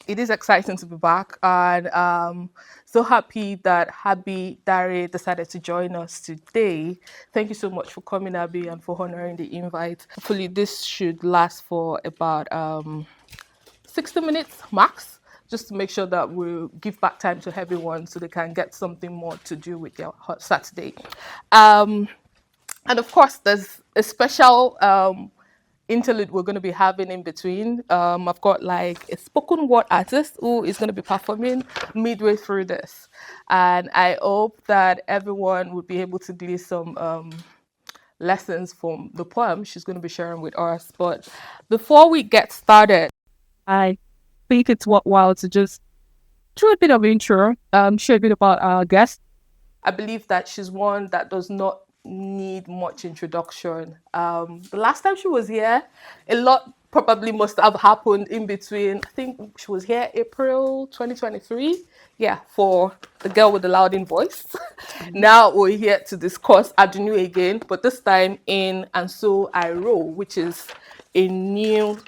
It is exciting to be back, and so happy that Habi Dare decided to join us today. Thank you so much for coming, Abby, and for honoring the invite. Hopefully, this should last for about 60 minutes max, just to make sure that we give back time to everyone so they can get something more to do with their hot Saturday. Um, and of course, there's a special interlude we're going to be having in between. I've got like a spoken word artist who is going to be performing midway through this. And I hope that everyone would be able to glean some lessons from the poem she's going to be sharing with us. But before we get started, I think it's worthwhile to just do a bit of intro, share a bit about our guest. I believe that she's one that does not need much introduction. The last time she was here, a lot probably must have happened in between. I think she was here April 2023. Yeah, for the girl with the louding voice. Now we're here to discuss Adunni again, but this time in And So I Roll, which is a new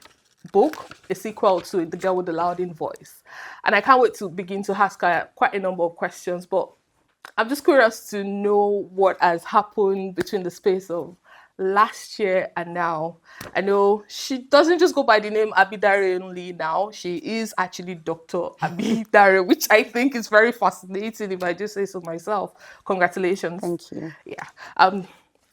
book, a sequel to The Girl with the Louding Voice. And I can't wait to begin to ask her quite a number of questions, but I'm just curious to know what has happened between the space of last year and now. I know she doesn't just go by the name Abidare only now. She is actually Dr. Abidare, which I think is very fascinating if I just say so myself. Congratulations. Thank you. Yeah. I'm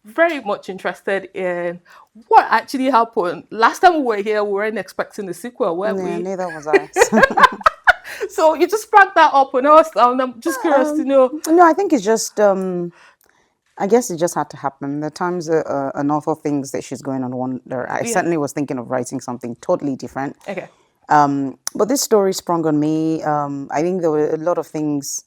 very much interested in what actually happened. Last time we were here, we weren't expecting the sequel, were Yeah, we? neither was I. So you just brought that up on us, and I'm just curious to know. No, I think it's just, I guess it just had to happen. The times an author thinks that she's going on wonder. I certainly was thinking of writing something totally different. Okay. But this story sprung on me. I think there were a lot of things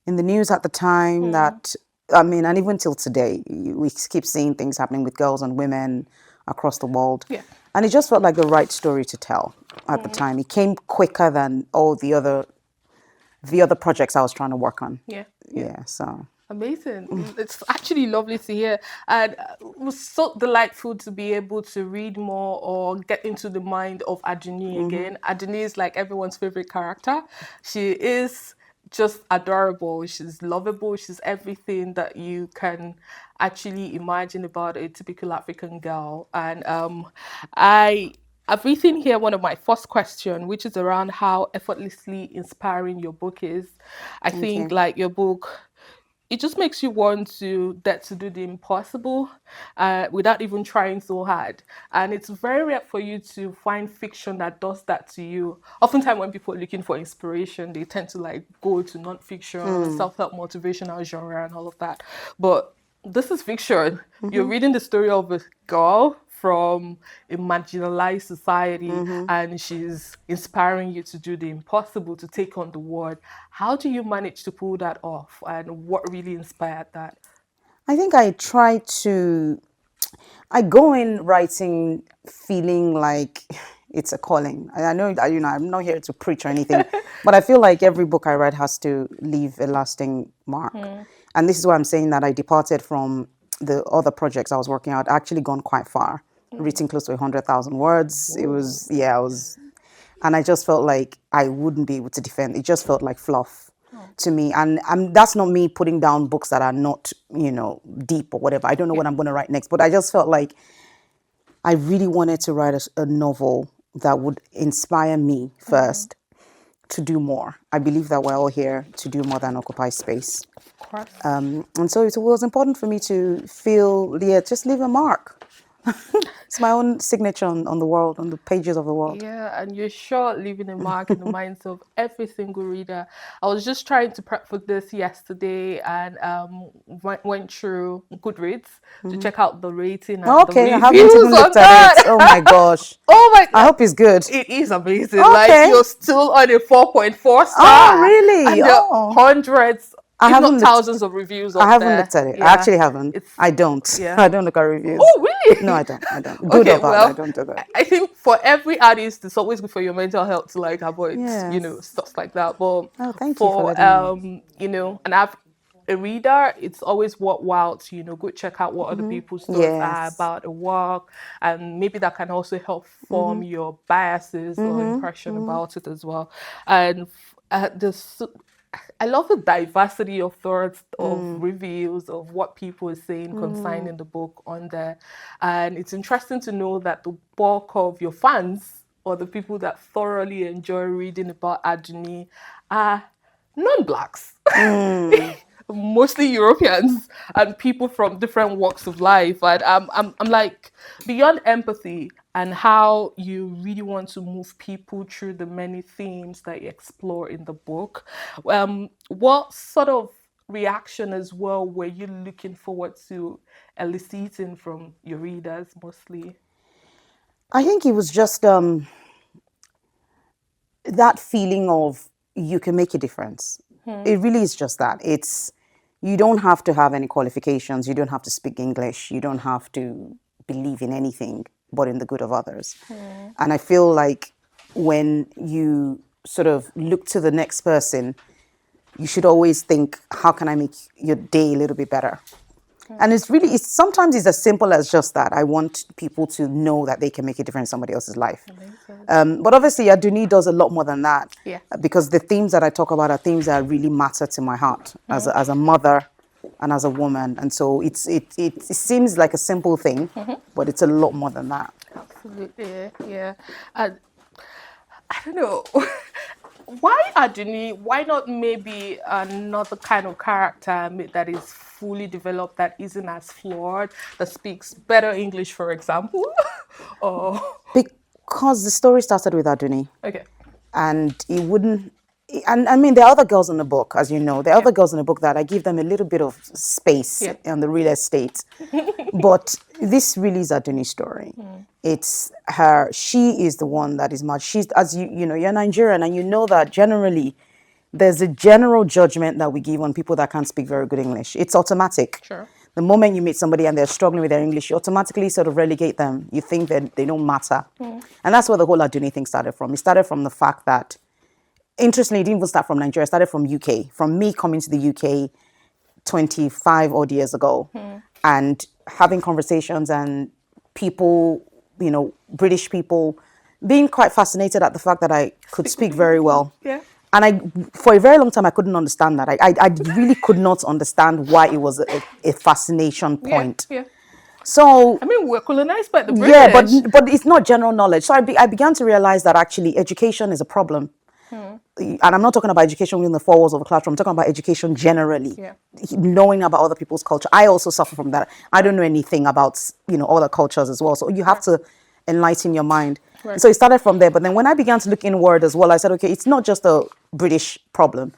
in the news at the time that, I mean, and even till today, we keep seeing things happening with girls and women across the world. Yeah. And it just felt like the right story to tell at the time. It came quicker than all the other projects I was trying to work on. Yeah. So Amazing. It's actually lovely to hear. And it was so delightful to be able to read more or get into the mind of Adunni again. Adunni is like everyone's favorite character. She is just adorable. She's lovable. She's everything that you can actually imagine about a typical African girl. And I've written here one of my first questions, which is around how effortlessly inspiring your book is. I think you. like your book, it just makes you want to get to do the impossible without even trying so hard. And it's very rare for you to find fiction that does that to you. Oftentimes when people are looking for inspiration, they tend to like go to non-fiction, self-help motivational genre and all of that. But this is fiction. You're reading the story of a girl from a marginalized society and she's inspiring you to do the impossible, to take on the world. How do you manage to pull that off, and what really inspired that? I think I go in writing feeling like it's a calling. I know, I'm not here to preach or anything, but I feel like every book I write has to leave a lasting mark. And this is why I'm saying that I departed from the other projects I was working on. I'd actually gone quite far, written close to 100,000 words. It was, and I just felt like I wouldn't be able to defend. It just felt like fluff to me. And that's not me putting down books that are not, deep or whatever. I don't know what I'm going to write next, but I just felt like I really wanted to write a novel that would inspire me first to do more. I believe that we're all here to do more than occupy space. Of course. And so it was important for me to feel, just leave a mark. It's my own signature on the world, on the pages of the world. Yeah, and you're sure leaving a mark in the minds of every single reader. I was just trying to prep for this yesterday and went through Goodreads to check out the rating and Okay, the I haven't reviews even on looked that. at it. Oh my gosh. Oh my I God. hope it's good. It is amazing. Okay. Like you're still on a 4.4 star. Oh, really? And there are hundreds, if not thousands of reviews up I haven't there. looked at it. Yeah. I actually haven't. It's- I don't. yeah. I don't look at reviews. Oh, really? No, I don't. Good Okay, or bad, well, I don't do that. I think for every artist, it's always good for your mental health to like avoid, Yes. stuff like that. But Oh, thank you for for letting me know. and a reader, it's always worthwhile to, go check out what other people's thoughts are Yes. about a work, and maybe that can also help form your biases or impression about it as well. And this, I love the diversity of thoughts, of reviews, of what people are saying concerning the book on there. And it's interesting to know that the bulk of your fans, or the people that thoroughly enjoy reading about Adunni, are non-blacks. Mostly Europeans and people from different walks of life. And I'm like, beyond empathy and how you really want to move people through the many themes that you explore in the book, what sort of reaction as well were you looking forward to eliciting from your readers mostly? I think it was just that feeling of you can make a difference. It really is just that. It's you don't have to have any qualifications. You don't have to speak English. You don't have to believe in anything but in the good of others. And I feel like when you sort of look to the next person, you should always think, how can I make your day a little bit better? And it's sometimes it's as simple as just that. I want people to know that they can make a difference in somebody else's life. But obviously, Adunni does a lot more than that. Yeah. Because the themes that I talk about are themes that really matter to my heart as a mother and as a woman. And so it seems like a simple thing, but it's a lot more than that. Absolutely, yeah. And I don't know. Why Adunni? Why not maybe another kind of character that is fully developed, that isn't as flawed, that speaks better English, for example? Or Because the story started with Adunni. okay, And it wouldn't, and I mean, there are other girls in the book, as you know. There are other girls in the book that I give them a little bit of space on the real estate. But this really is Adunni's story. It's her, she is the one that is much, she's, as you know, you're Nigerian, and you know that generally there's a general judgment that we give on people that can't speak very good English. It's automatic. sure. The moment you meet somebody and they're struggling with their English, you automatically sort of relegate them. You think that they don't matter. And that's where the whole Adunni thing started from. It started from the fact that, interestingly, it didn't even start from Nigeria. It started from UK, from me coming to the UK 25 odd years ago and having conversations and people, British people being quite fascinated at the fact that I could speak very well. Yeah. And for a very long time, I couldn't understand that. I really could not understand why it was a fascination point. Yeah. So, I mean, we're colonized by the British. yeah, but it's not general knowledge. So I began to realize that actually education is a problem. And I'm not talking about education within the four walls of a classroom. I'm talking about education generally. Yeah. Knowing about other people's culture. I also suffer from that. I don't know anything about, other cultures as well. So you have to enlighten your mind. Right. So it started from there. But then when I began to look inward as well, I said, okay, it's not just a British problem.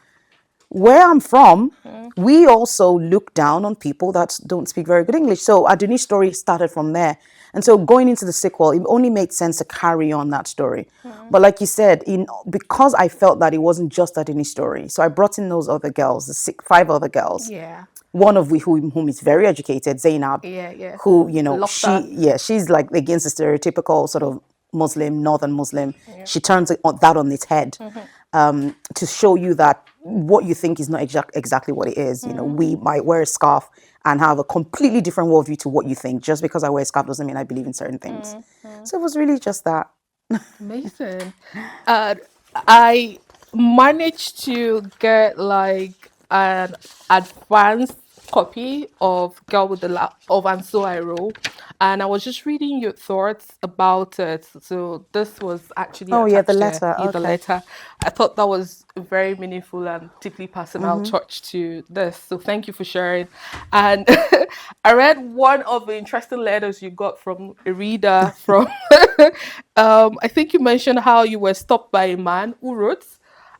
Where I'm from, we also look down on people that don't speak very good English. So Adunni's story started from there. And so going into the sequel, it only made sense to carry on that story. But like you said, because I felt that it wasn't just Adunni's story, so I brought in those other girls, the 5 other girls. Yeah. One of whom is very educated, Zainab. Yeah. Who, Love she's like against the stereotypical sort of Muslim, Northern Muslim. Yeah. She turns that on its head to show you that what you think is not exactly what it is. We might wear a scarf and have a completely different worldview to what you think. Just because I wear a scarf doesn't mean I believe in certain things. So it was really just that. Amazing. I managed to get like an advanced copy of Girl with the of And So I Roll, and I was just reading your thoughts about it. So this was actually Oh yeah, the attached letter. there. The Okay. letter. I thought that was a very meaningful and deeply personal touch to this. So thank you for sharing. And I read one of the interesting letters you got from a reader from. I think you mentioned how you were stopped by a man who wrote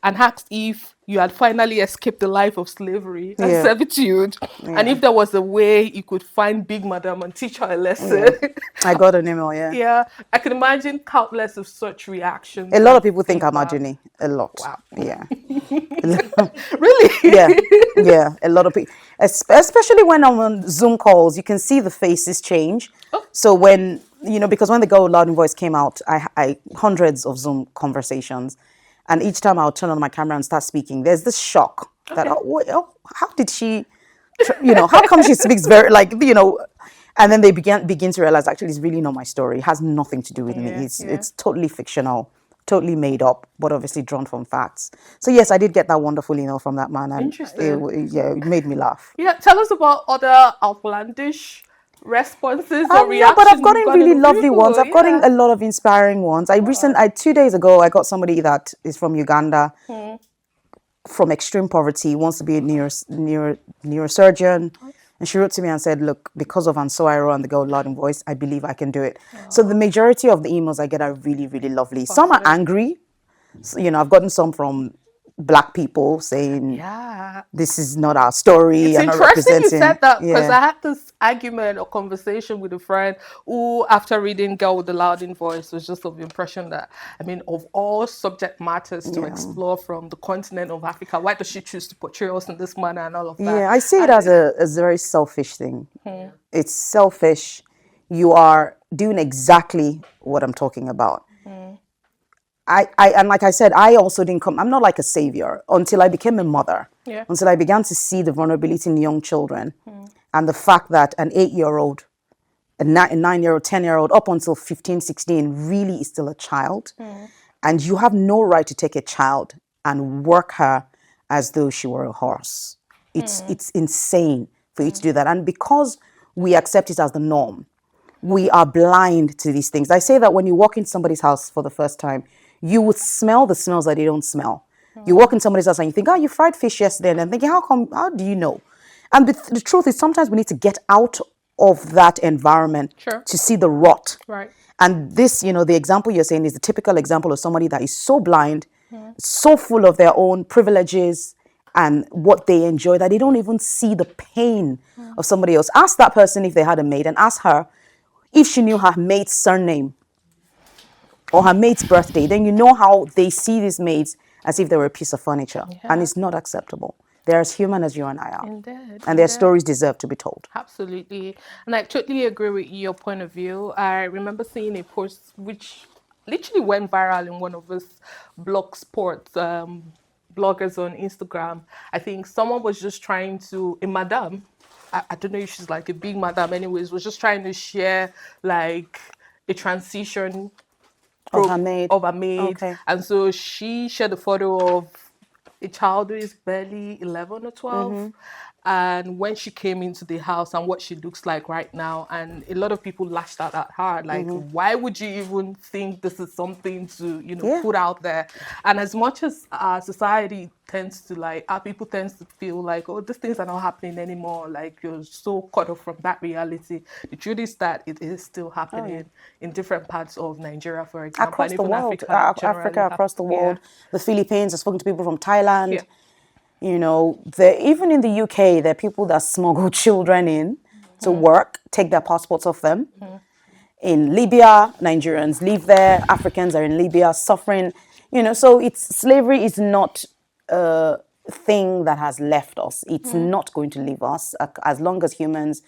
and asked if you had finally escaped the life of slavery and Yeah. servitude, and if there was a way you could find Big Madam and teach her a lesson. I got an email, yeah. Yeah, I can imagine countless of such reactions. A lot and of people think I'm feedback. Adunni. A lot. Wow. Yeah. Really? Yeah. A lot of people, especially when I'm on Zoom calls, you can see the faces change. Oh. So when, because when the Girl with Loud Voice came out, I hundreds of Zoom conversations. And each time I'll turn on my camera and start speaking, there's this shock that, how did she how come she speaks very and then they begin to realize actually it's really not my story. It has nothing to do with me. It's totally fictional, totally made up, but obviously drawn from facts. So yes, I did get that wonderful email from that man, and Interesting. it made me laugh. Yeah, tell us about other outlandish responses or No, but I've reactions you've gotten gotten really from lovely ones. people. I've gotten Yeah. a lot of inspiring ones. 2 days ago, I got somebody that is from Uganda, from extreme poverty, wants to be a neurosurgeon. And she wrote to me and said, look, because of And So I Wrote and the Girl with Loud in Voice, I believe I can do it. So the majority of the emails I get are really, really lovely. Some are angry. So, I've gotten some from Black people saying, Yeah. this is not our story. It's I'm not interesting you representing. said that because Yeah. I had this argument or conversation with a friend who, after reading Girl with the Loud in Voice, was just of the impression that, I mean, of all subject matters to Yeah. explore from the continent of Africa, why does she choose to portray us in this manner and all of that? Yeah, I see it And as a very selfish thing. It's selfish. You are doing exactly what I'm talking about. And like I said, I also didn't come, I'm not like a savior until I became a mother, yeah. until I began to see the vulnerability in young children and the fact that an 8-year-old, a 9-year-old, 10-year-old, up until 15, 16, really is still a child. And you have no right to take a child and work her as though she were a horse. It's insane for you to do that. And because we accept it as the norm, we are blind to these things. I say that when you walk into somebody's house for the first time, you would smell the smells that they don't smell. You walk in somebody's house and you think, oh, you fried fish yesterday. And then thinking, how do you know? And the truth is sometimes we need to get out of that environment to see the rot. Right. And this, the example you're saying is the typical example of somebody that is so blind, so full of their own privileges and what they enjoy that they don't even see the pain of somebody else. Ask that person if they had a maid and ask her if she knew her maid's surname or her maid's birthday. Then you know how they see these maids as if they were a piece of furniture. And it's not acceptable. They're as human as you and I are. Indeed. And their stories deserve to be told. Absolutely. And I totally agree with your point of view. I remember seeing a post which literally went viral in one of us blog sports bloggers on Instagram. I think someone was just trying to, a madam, I don't know if she's like a big madam anyways, was just trying to share like a transition Of her maid. of a maid. Okay. And so she shared a photo of a child who is barely 11 or 12. And when she came into the house and what she looks like right now, and a lot of people lashed out at her, like, why would you even think this is something to, put out there? And as much as our society tends to like, our people tends to feel like, oh, these things are not happening anymore. Like you're so caught up from that reality. The truth is that it is still happening in different parts of Nigeria, for example, Across and the even world, Africa, Africa, across the world, the Philippines. I've spoken to people from Thailand. Yeah. Even in the UK, there are people that smuggle children in to work, take their passports off them. In Libya, Nigerians live there. Africans are in Libya suffering. So slavery is not a thing that has left us. It's not going to leave us as long as humans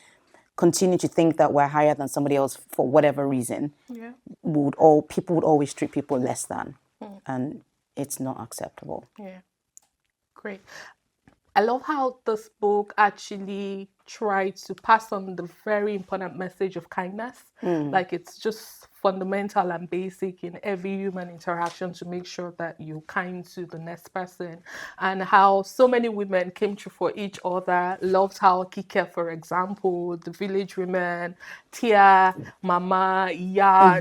continue to think that we're higher than somebody else for whatever reason. People would always treat people less than, and it's not acceptable. Yeah. Great. I love how this book actually tried to pass on the very important message of kindness. Like it's just fundamental and basic in every human interaction to make sure that you're kind to the next person. And how so many women came through for each other. Loved how Kike, for example, the village women, Tia, Mama, Iya,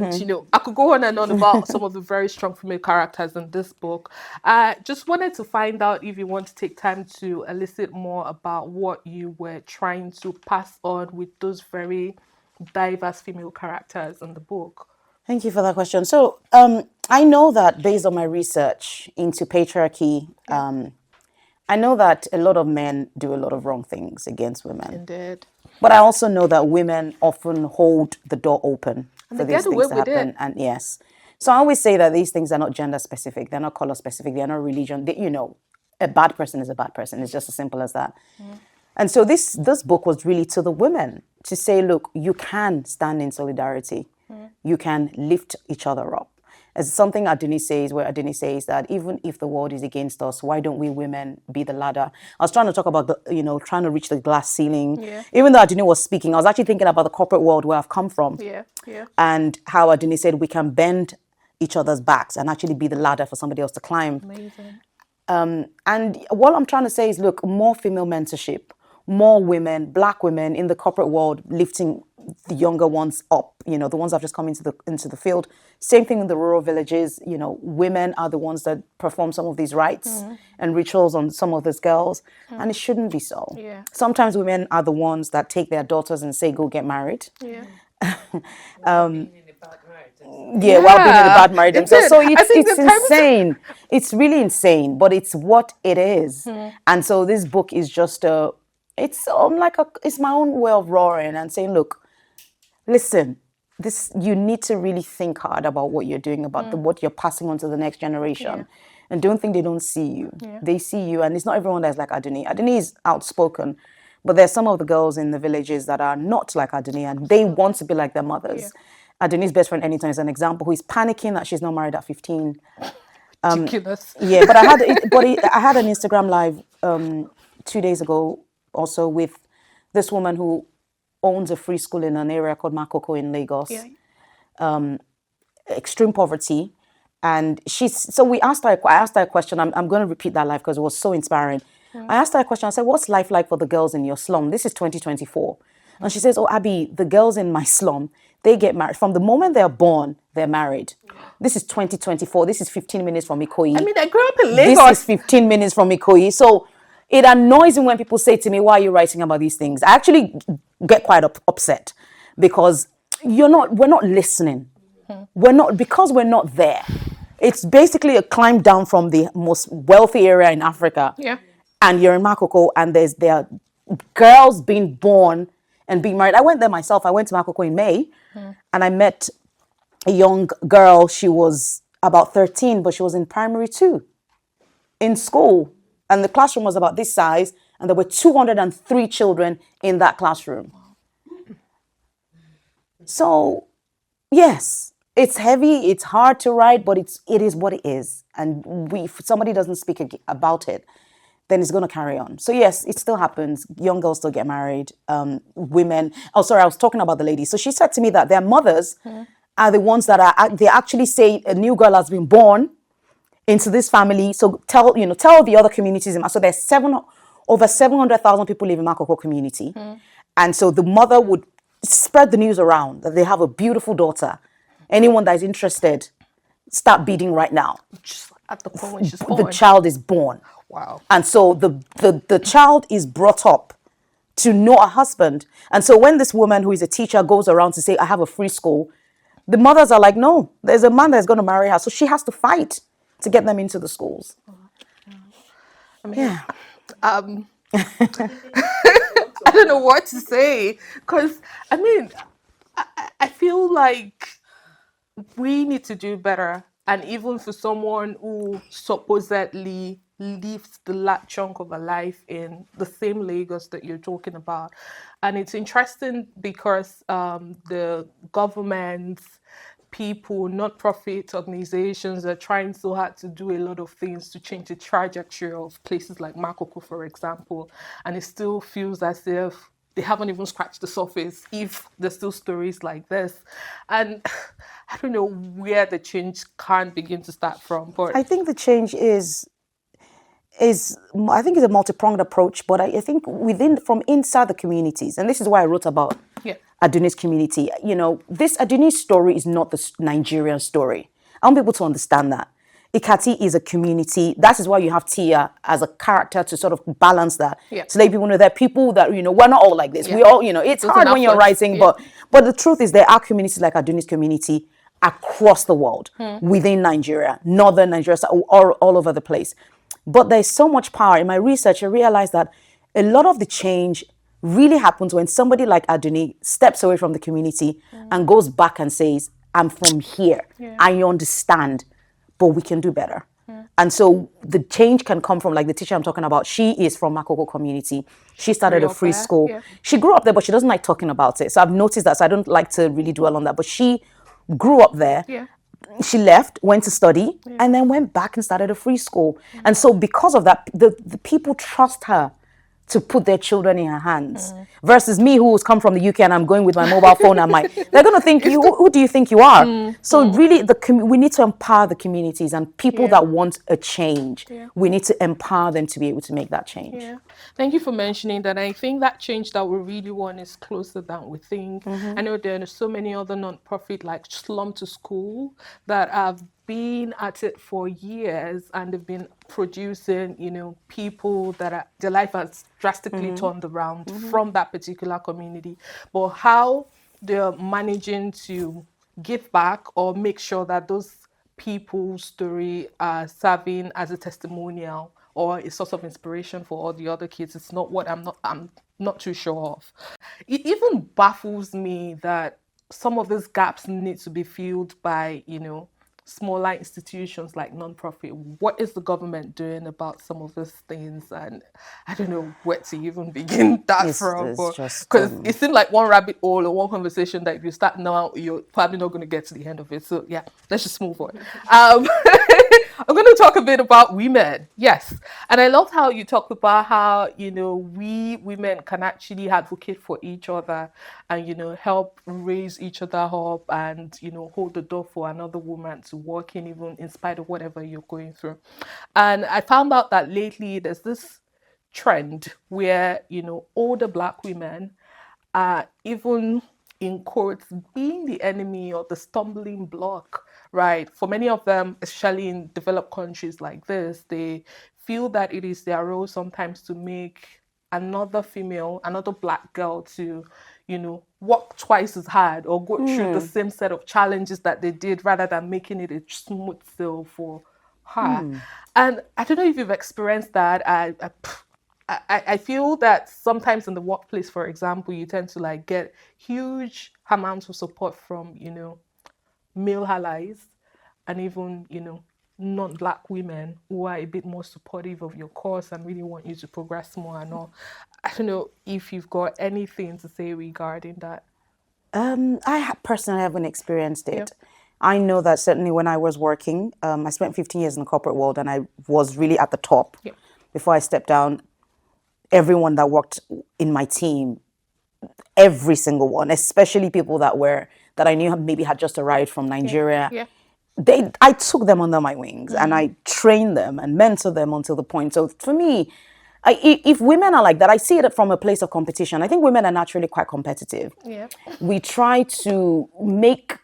I could go on and on about some of the very strong female characters in this book. I just wanted to find out if you want to take time to elicit more about what you were trying to pass on with those very diverse female characters in the book. Thank you for that question. So I know that based on my research into patriarchy, I know that a lot of men do a lot of wrong things against women. Indeed. But I also know that women often hold the door open for these things to happen. And yes. So I always say that these things are not gender specific. They're not color specific. They're not religion. A bad person is a bad person. It's just as simple as that. And so this book was really to the women to say, look, you can stand in solidarity. You can lift each other up. It's something Adunni says, where Adunni says that even if the world is against us, why don't we women be the ladder? I was trying to talk about trying to reach the glass ceiling. Yeah. Even though Adunni was speaking, I was actually thinking about the corporate world where I've come from. Yeah. Yeah. And how Adunni said we can bend each other's backs and actually be the ladder for somebody else to climb. Amazing. And what I'm trying to say is, look, more female mentorship, more women, Black women in the corporate world lifting the younger ones up, the ones that have just come into the field. Same thing in the rural villages. Women are the ones that perform some of these rites and rituals on some of these girls, and it shouldn't be so. Yeah. Sometimes women are the ones that take their daughters and say, go get married. Yeah. While being in a bad marriage themselves. So it's insane. It's really insane, but it's what it is. And so this book is just it's my own way of roaring and saying, look, listen, you need to really think hard about what you're doing, about what you're passing on to the next generation. Yeah. And don't think they don't see you. Yeah. They see you, and it's not everyone that's like Adunni. Adunni is outspoken, but there's some of the girls in the villages that are not like Adunni, and they want to be like their mothers. Yeah. Adunni's best friend Anytime is an example, who is panicking that she's not married at 15. Ridiculous. Yeah, but I had an Instagram live 2 days ago also with this woman who owns a free school in an area called Makoko in Lagos. Yeah. Extreme poverty. And I asked her a question. I'm going to repeat that live because it was so inspiring. I asked her a question. I said, what's life like for the girls in your slum? This is 2024. And she says, oh, Abby, the girls in my slum, they get married. From the moment they're born, they're married. This is 2024. This is 15 minutes from Ikoyi. I mean, I grew up in Lagos. This is 15 minutes from Ikoyi. So it annoys me when people say to me, why are you writing about these things? I actually get quite upset because we're not listening. Because we're not there. It's basically a climb down from the most wealthy area in Africa. Yeah. And you're in Makoko, and there are girls being born and being married. I went there myself. I went to Makoko in May, and I met a young girl. She was about 13, but she was in primary 2 in school. And the classroom was about this size, and there were 203 children in that classroom. So, yes, it's heavy, it's hard to write, but it is what it is. And if somebody doesn't speak about it, then it's going to carry on. So yes, it still happens. Young girls still get married. Women. Oh, sorry, I was talking about the ladies. So she said to me that their mothers are the ones that they actually say a new girl has been born into this family. So tell the other communities. So there's over 700,000 people live in Makoko community. And so the mother would spread the news around that they have a beautiful daughter. Anyone that is interested, start bidding right now. Just at the point when she's born. The child is born. Wow. And so the child is brought up to know a husband. And so when this woman who is a teacher goes around to say, I have a free school, the mothers are like, no, there's a man that's going to marry her. So she has to fight to get them into the schools. I mean, I don't know what to say, because I mean, I feel like we need to do better. And even for someone who supposedly lives the last chunk of a life in the same Lagos that you're talking about. And it's interesting because the governments, people, not-profit organizations are trying so hard to do a lot of things to change the trajectory of places like Makoko, for example. And it still feels as if they haven't even scratched the surface if there's still stories like this. And I don't know where the change can begin to start from. But I think the change is I think it's a multi-pronged approach, but I think from inside the communities, and this is why I wrote about Adunni's community. This Adunni story is not the Nigerian story. I want people to understand that. Ikati is a community. That is why you have Tia as a character to sort of balance that. Yeah. To let people know that people that, we're not all like this. Yeah. We all, it's hard when you're writing, but the truth is there are communities like Adunni's community across the world, within Nigeria, northern Nigeria, all over the place. But there's so much power. In my research, I realized that a lot of the change really happens when somebody like Adunni steps away from the community and goes back and says, I'm from here. Yeah. I understand, but we can do better. And so the change can come from, like the teacher I'm talking about, she is from Makoko community. She started a free school. Yeah. She grew up there, but she doesn't like talking about it. So I've noticed that. So I don't like to really dwell on that. But she grew up there. Yeah. she left, went to study, and then went back and started a free school. And so because of that, the people trust her to put their children in her hands, versus me, who's come from the UK and I'm going with my mobile phone and they're going to think, you, who do you think you are? So really, we need to empower the communities and people that want a change. We need to empower them to be able to make that change. Yeah. Thank you for mentioning that. I think that change that we really want is closer than we think. I know there are so many other non-profit like Slum to School that have been at it for years, and they've been producing, people that are, their life has drastically turned around from that particular community. But how they're managing to give back or make sure that those people's story are serving as a testimonial or a source of inspiration for all the other kids. It's not what I'm not too sure of. It even baffles me that some of these gaps need to be filled by, smaller institutions like non-profit. What is the government doing about some of these things? And I don't know where to even begin that from. It's just Because it seemed like one rabbit hole or one conversation that if you start now, you're probably not going to get to the end of it. So yeah, let's just move on. I'm going to talk a bit about women. Yes. And I loved how you talked about how, we women can actually advocate for each other and, help raise each other up and, hold the door for another woman to walk in, even in spite of whatever you're going through. And I found out that lately there's this trend where, older Black women are even in quotes being the enemy or the stumbling block, right? For many of them, especially in developed countries like this, they feel that it is their role sometimes to make another female, another Black girl to, work twice as hard or go through the same set of challenges that they did rather than making it a smooth sail for her. And I don't know if you've experienced that. I feel that sometimes in the workplace, for example, you tend to like get huge amounts of support from, male allies and even, non-Black women who are a bit more supportive of your cause and really want you to progress more and all. I don't know if you've got anything to say regarding that. Personally haven't experienced Yeah. it. I know that certainly when I was working, I spent 15 years in the corporate world and I was really at the top. Yeah. Before I stepped down, everyone that worked in my team, every single one, especially people that I knew maybe had just arrived from Nigeria, Yeah. I took them under my wings and I trained them and mentored them until the point. So for me, if women are like that, I see it from a place of competition. I think women are naturally quite competitive. Yeah. We try to make,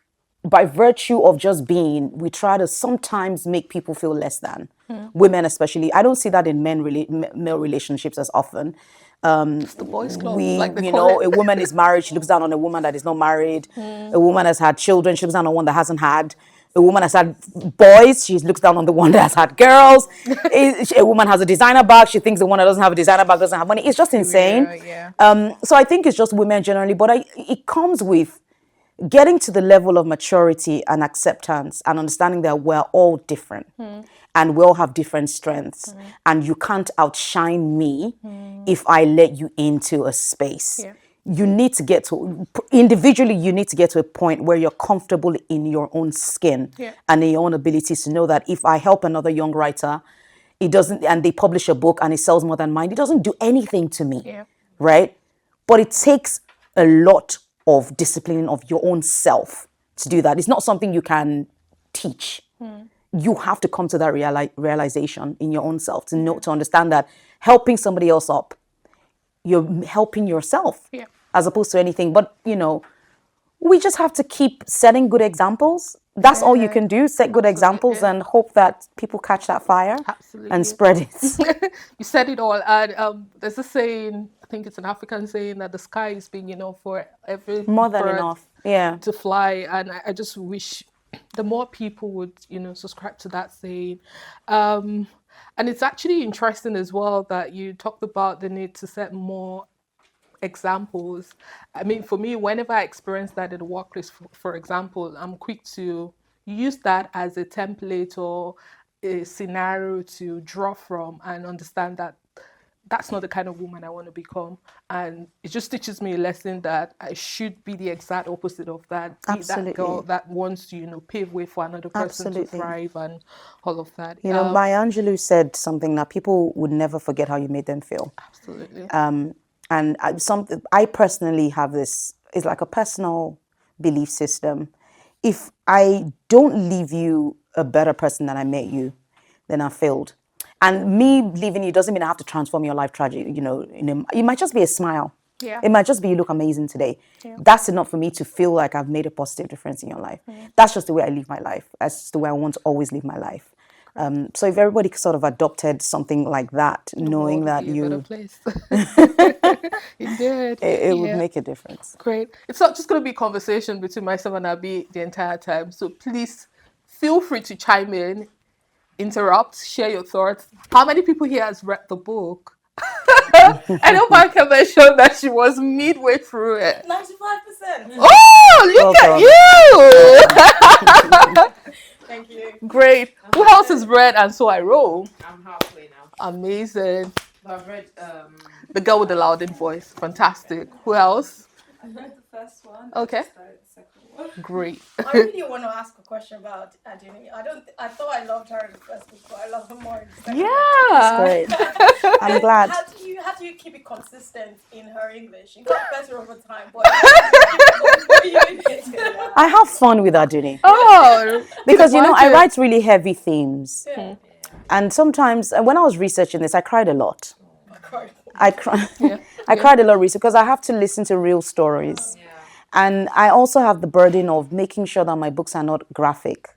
by virtue of just being, we try to sometimes make people feel less than. Women especially. I don't see that in male relationships as often. It's the boys' club, like they You call know, it. a woman is married, she looks down on a woman that is not married. A woman has had children, she looks down on one that hasn't had. A woman has had boys, she looks down on the one that has had girls. A woman has a designer bag, she thinks the one that doesn't have a designer bag doesn't have money. It's just insane. Yeah. So I think it's just women generally, but it comes with getting to the level of maturity and acceptance and understanding that we're all different and we all have different strengths and you can't outshine me if I let you into a space. Yeah. You need to get to, individually, you need to get to a point where you're comfortable in your own skin Yeah. and in your own abilities to know that if I help another young writer, it doesn't, and they publish a book and it sells more than mine, it doesn't do anything to me, Yeah. right? But it takes a lot of discipline of your own self to do that. It's not something you can teach. You have to come to that realization in your own self to know, to understand that helping somebody else up, you're helping yourself Yeah. as opposed to anything. But, we just have to keep setting good examples. That's all you can do, set good examples and hope that people catch that fire Absolutely. and spread it. You said it all. And there's a saying, I think it's an African saying, that the sky is big enough for every More than bird enough. Yeah. to fly. And I just wish the more people would, subscribe to that saying. And it's actually interesting as well that you talked about the need to set more examples. I mean, for me, whenever I experience that in the workplace, for example, I'm quick to use that as a template or a scenario to draw from and understand that that's not the kind of woman I want to become. And it just teaches me a lesson that I should be the exact opposite of that. Be that girl Absolutely. that wants to, pave way for another person to Absolutely. thrive and all of that. Maya Angelou said something that people would never forget how you made them feel. Absolutely. And I personally have this, it's like a personal belief system. If I don't leave you a better person than I met you, then I failed. And me leaving you doesn't mean I have to transform your life tragedy. It might just be a smile. Yeah. It might just be you look amazing today. Yeah. That's enough for me to feel like I've made a positive difference in your life. That's just the way I live my life. That's the way I want to always live my life. So if everybody sort of adopted something like that, knowing that a better place. It did. it would make a difference. Great. It's not just going to be a conversation between myself and Abby the entire time. So please feel free to chime in, interrupt, share your thoughts. How many people here has read the book? I know Marka mentioned that she was midway through it. 95%. Oh, look at you! Thank you. Great. Who else has read And So I Roll? I'm halfway now. Amazing. But I've read The Girl with the Loud Voice. Fantastic. Who else? I read the first one. Okay. I started the second one. Great. I really want to ask a question about Adunni. I thought I loved her in the first book, but I love her more in the second. Yeah. Great. I'm glad. How do you keep it consistent in her English? It got better over time, but I have fun with Adunni. Oh, Because, I write really heavy themes. Yeah. And sometimes, when I was researching this, I cried a lot. I cried. Yeah. I cried a lot recently because I have to listen to real stories. Yeah. And I also have the burden of making sure that my books are not graphic.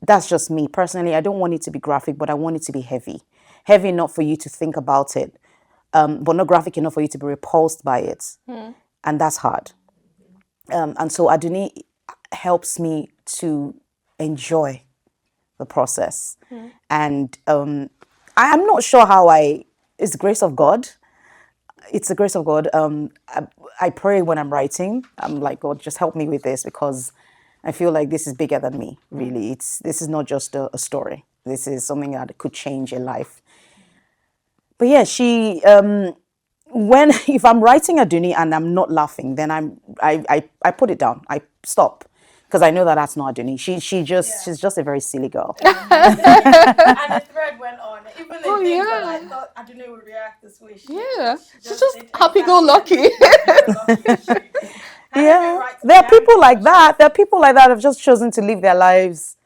That's just me. Personally, I don't want it to be graphic, but I want it to be heavy. Heavy enough for you to think about it, but not graphic enough for you to be repulsed by it. And that's hard. And so Adunni helps me to enjoy the process. And I'm not sure how it's the grace of God. It's the grace of God. I pray when I'm writing. I'm like, God, just help me with this because I feel like this is bigger than me, really. This is not just a story. This is something that could change a life. But yeah, she, if I'm writing Adunni and I'm not laughing, then I put it down. I stop. Because I know that that's not Adunni. She's just a very silly girl. And the thread went on. Even the things that I thought Adunni would react this way. She's just happy-go-lucky. Yeah, there are people like that. There are people like that who have just chosen to live their lives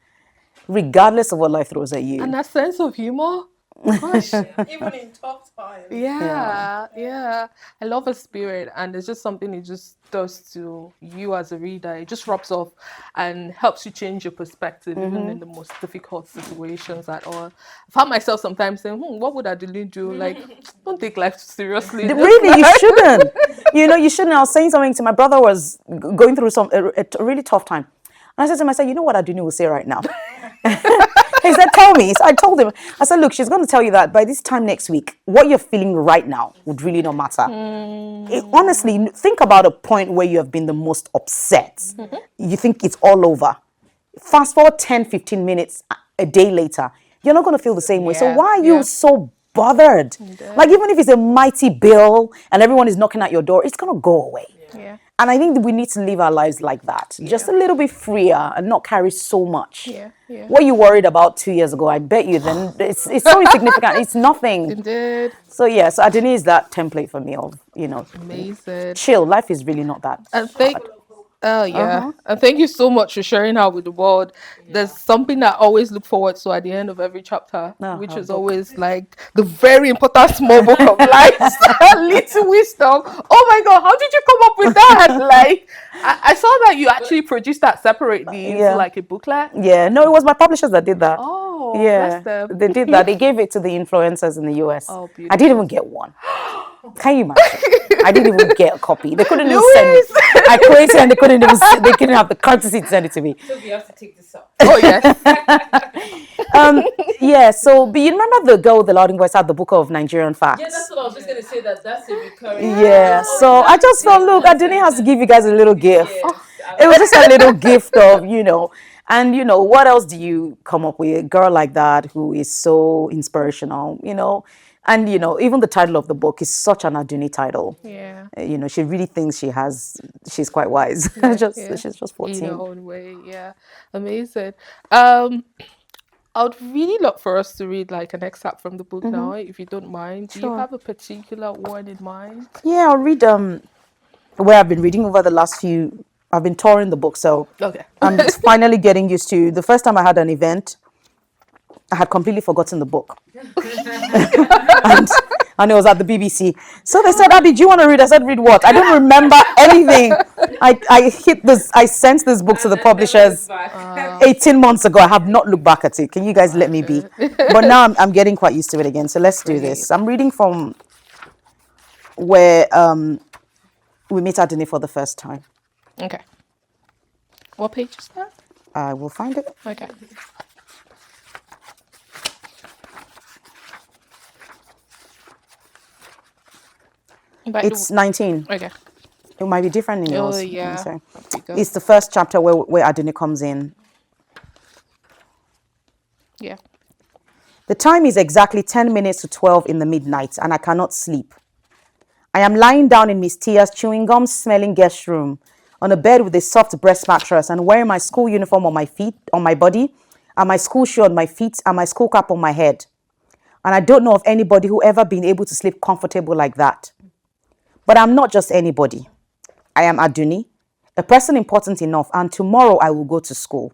regardless of what life throws at you. And that sense of humor. Gosh. Even in tough times. Yeah. I love her spirit, and it's just something it just does to you as a reader. It just rubs off and helps you change your perspective, even in the most difficult situations at all. I found myself sometimes saying, what would Adunni do? Like, don't take life seriously. Really, you shouldn't. You shouldn't. I was saying something to my brother was going through a really tough time. And I said to him, I said, you know what Adunni will say right now? He said, tell me. So I told him, I said, look, she's going to tell you that by this time next week, what you're feeling right now would really not matter. Honestly, think about a point where you have been the most upset. You think it's all over. Fast forward 10, 15 minutes, a day later, you're not going to feel the same way. So why are you so bothered? Like, even if it's a mighty bill and everyone is knocking at your door, it's going to go away. Yeah. And I think that we need to live our lives like that. Just a little bit freer and not carry so much. Yeah. What you worried about 2 years ago, I bet you then it's so insignificant. It's nothing. Indeed. So so Adunni is that template for me of, Amazing. chill. Life is really not that And hard. and thank you so much for sharing her with the world. There's something that I always look forward to at the end of every chapter, which is always like the very important small book of life, little wisdom. Oh my God, how did you come up with that? Like, I saw that you actually produced that separately into like a booklet. Yeah, no, it was my publishers that did that. Oh, yeah, bless them. they did that. They gave it to the influencers in the US. Oh, beautiful. I didn't even get one. Can you imagine? I didn't even get a copy. They couldn't even send it. I created and they couldn't have the courtesy to send it to me. So we have to take this up. Oh, yes. So, but you remember the girl with the louding voice had the book of Nigerian facts? Yeah, that's what I was just going to say, that's a recurring. Yeah, so I just felt, look, Adunni has to give you guys a little gift. Yes. It was just a little gift of, And what else do you come up with? A girl like that who is so inspirational, and even the title of the book is such an Adunni title. Yeah. She really thinks she's quite wise. Yeah, Just yeah. she's just In her 14. own way, yeah. Amazing. I would really love for us to read like an excerpt from the book now, if you don't mind. Do you Sure. have a particular one in mind? Yeah, I'll read where I've been reading over the last few. I've been touring the book, so Okay. I'm finally getting used to. The first time I had an event, I had completely forgotten the book. and it was at the BBC. So they said, Abby, do you want to read? I said, read what? I don't remember anything. I sent this book to the publishers 18 months ago. I have not looked back at it. Can you guys let me be? But now I'm getting quite used to it again. So let's do this. I'm reading from where we meet Adunni for the first time. Okay. What page is that? I will find it. Okay. It's 19. Okay. It might be different in yours. Oh, yeah. So There you it's the first chapter where Adunni comes in. Yeah. The time is exactly 10 minutes to 12 in the midnight, and I cannot sleep. I am lying down in Miss Tia's chewing gum smelling guest room on a bed with a soft breast mattress and wearing my school uniform on my body, and my school shoe on my feet, and my school cap on my head. And I don't know of anybody who ever been able to sleep comfortable like that. But I'm not just anybody. I am Adunni, a person important enough, and tomorrow I will go to school.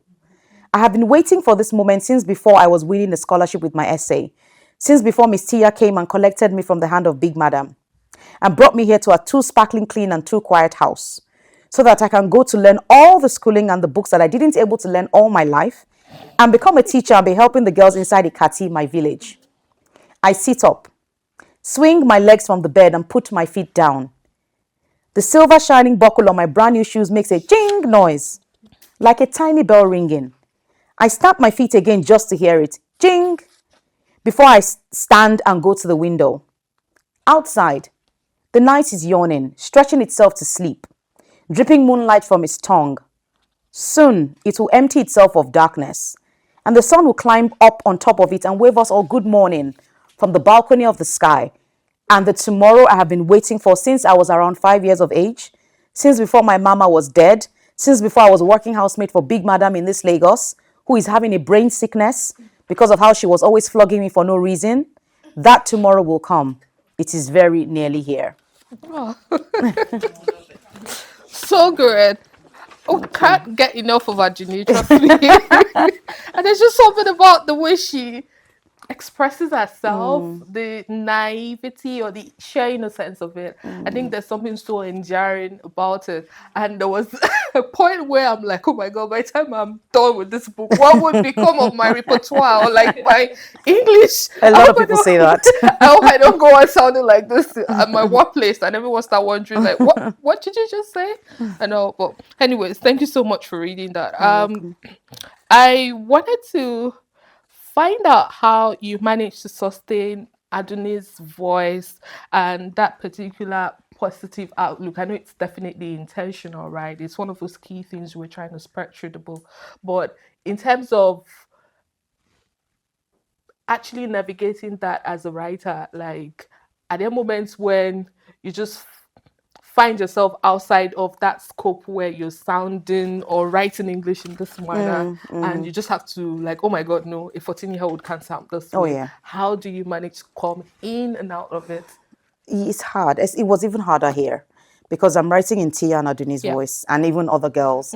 I have been waiting for this moment since before I was winning a scholarship with my essay, since before Miss Tia came and collected me from the hand of Big Madam and brought me here to a too sparkling clean and too quiet house, so that I can go to learn all the schooling and the books that I didn't able to learn all my life, and become a teacher and be helping the girls inside Ikati, my village. I sit up, swing my legs from the bed and put my feet down. The silver shining buckle on my brand new shoes makes a jing noise, like a tiny bell ringing. I stamp my feet again just to hear it, jing, before I stand and go to the window. Outside, the night is yawning, stretching itself to sleep, dripping moonlight from its tongue. Soon, it will empty itself of darkness, and the sun will climb up on top of it and wave us all good morning from the balcony of the sky, and the tomorrow I have been waiting for since I was around 5 years of age, since before my mama was dead, since before I was working housemaid for Big Madam in this Lagos, who is having a brain sickness because of how she was always flogging me for no reason. That tomorrow will come. It is very nearly here. Oh. So good. Oh, can't get enough of Adunni, trust me. And there's just something about the way she expresses herself, the naivety or the sheer innocence of it. I think there's something so endearing about it. And there was a point where I'm like, oh my God, by the time I'm done with this book, what would become of my repertoire or like my English? A lot of people say that. I hope I don't go on sounding like this at my workplace and everyone start wondering like, what did you just say? I know, but anyways, thank you so much for reading that. I wanted to find out how you managed to sustain Adunni's voice and that particular positive outlook. I know it's definitely intentional, right? It's one of those key things we're trying to spread through the book. But in terms of actually navigating that as a writer, like, are there moments when you just find yourself outside of that scope where you're sounding or writing English in this manner and you just have to like, oh my God, no, a 14-year-old can't sound this way. Yeah. How do you manage to come in and out of it? It's hard. It was even harder here because I'm writing in Tia and Adunni's voice and even other girls.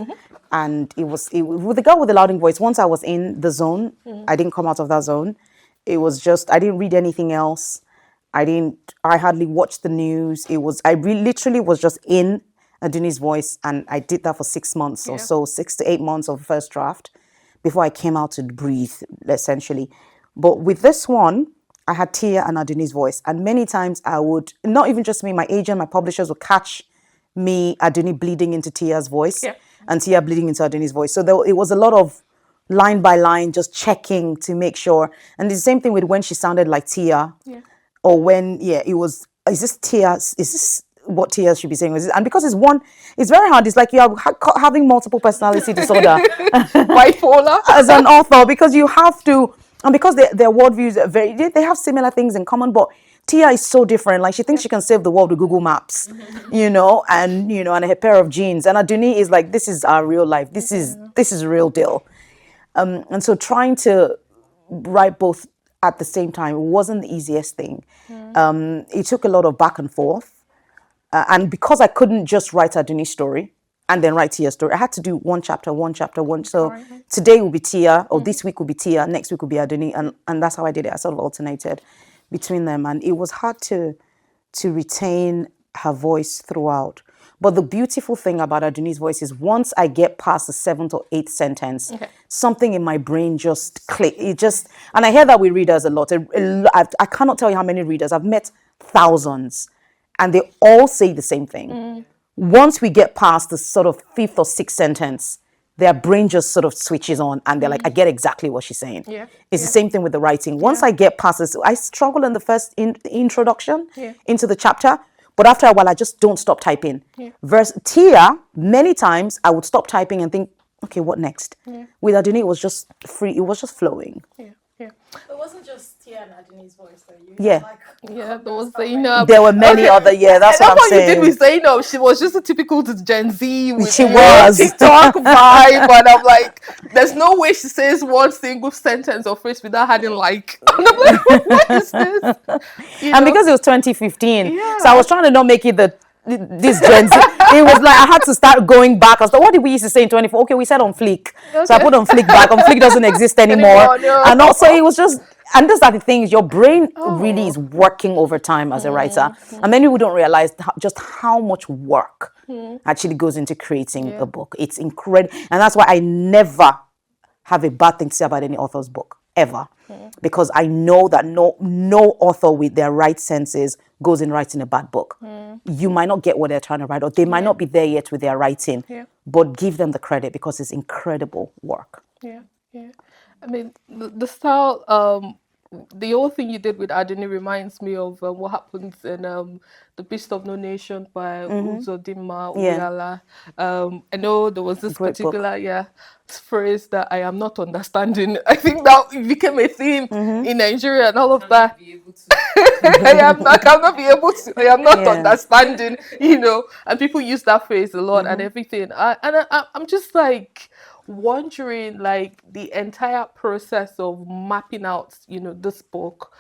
And it was with the girl with the louding voice. Once I was in the zone, I didn't come out of that zone. It was just, I didn't read anything else. I hardly watched the news. I literally was just in Adunni's voice, and I did that for 6 months or so, 6 to 8 months of first draft before I came out to breathe, essentially. But with this one, I had Tia and Adunni's voice, and many times I would, not even just me, my agent, my publishers would catch me, Adunni bleeding into Tia's voice, and Tia bleeding into Adunni's voice. So it was a lot of line by line, just checking to make sure. And the same thing with when she sounded like Tia. Or when, it was, is this Tia, is this what Tia should be saying was, and because it's very hard. It's like you are having multiple personality disorder Bipolar. as an author, because you have to, and because their worldviews are they have similar things in common, but Tia is so different. Like she thinks she can save the world with Google Maps, and a pair of jeans. And Adunni is like, this is our real life. This is real deal. And so trying to write both at the same time wasn't the easiest thing. It took a lot of back and forth. And because I couldn't just write Adunni's story and then write Tia's story, I had to do one chapter. So today will be Tia, or this week will be Tia, next week will be Adunni. And that's how I did it. I sort of alternated between them. And it was hard to retain her voice throughout. But the beautiful thing about Adunni's voice is once I get past the 7th or 8th sentence, something in my brain just click. And I hear that with readers a lot. I cannot tell you how many readers. I've met thousands, and they all say the same thing. Once we get past the sort of 5th or 6th sentence, their brain just sort of switches on, and they're like, I get exactly what she's saying. It's the same thing with the writing. Once I get past this, I struggle in the first introduction into the chapter. But after a while, I just don't stop typing. Versus Tia, many times I would stop typing and think, okay, what next? With Adunni, it was just free. It was just flowing. It wasn't just Tia and Adunni's voice, though. There was Zainab. There were many other. That's what I'm saying. You did with Zainab. She was just a typical Gen Z. With, she was TikTok vibe, and I'm like, there's no way she says one single sentence or phrase without having like. And I'm like, what is this? And because it was 2015, so I was trying to not make it this Gen Z. It was like I had to start going back. I was like, what did we used to say in 24? Okay, we said on fleek. So I put on fleek back. On fleek doesn't exist anymore. No. And also it was just, and those are the things, your brain really is working over time as a writer. And many people don't realize just how much work actually goes into creating a book. It's incredible. And that's why I never have a bad thing to say about any author's book, ever. Because I know that no author with their right senses goes in writing a bad book. You might not get what they're trying to write, or they might not be there yet with their writing, but give them the credit because it's incredible work. I mean, the style, the whole thing you did with Adunni reminds me of what happens in The Beast of No Nation by Uzodinma Uyala. I know there was this particular phrase that I am not understanding. I think that became a theme in Nigeria and all of that. I cannot be able to. I am not understanding, and people use that phrase a lot and everything. I'm just like wondering, like, the entire process of mapping out, this book.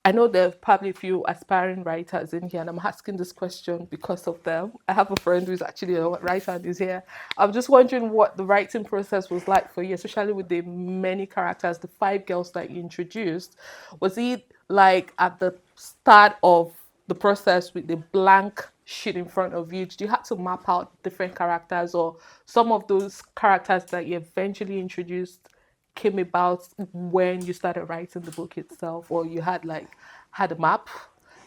I know there are probably a few aspiring writers in here, and I'm asking this question because of them. I have a friend who's actually a writer and is here. I'm just wondering what the writing process was like for you, especially with the many characters, the 5 girls that you introduced. Was it like at the start of the process with the blank sheet in front of you? Did you have to map out different characters, or some of those characters that you eventually introduced came about when you started writing the book itself, or you had a map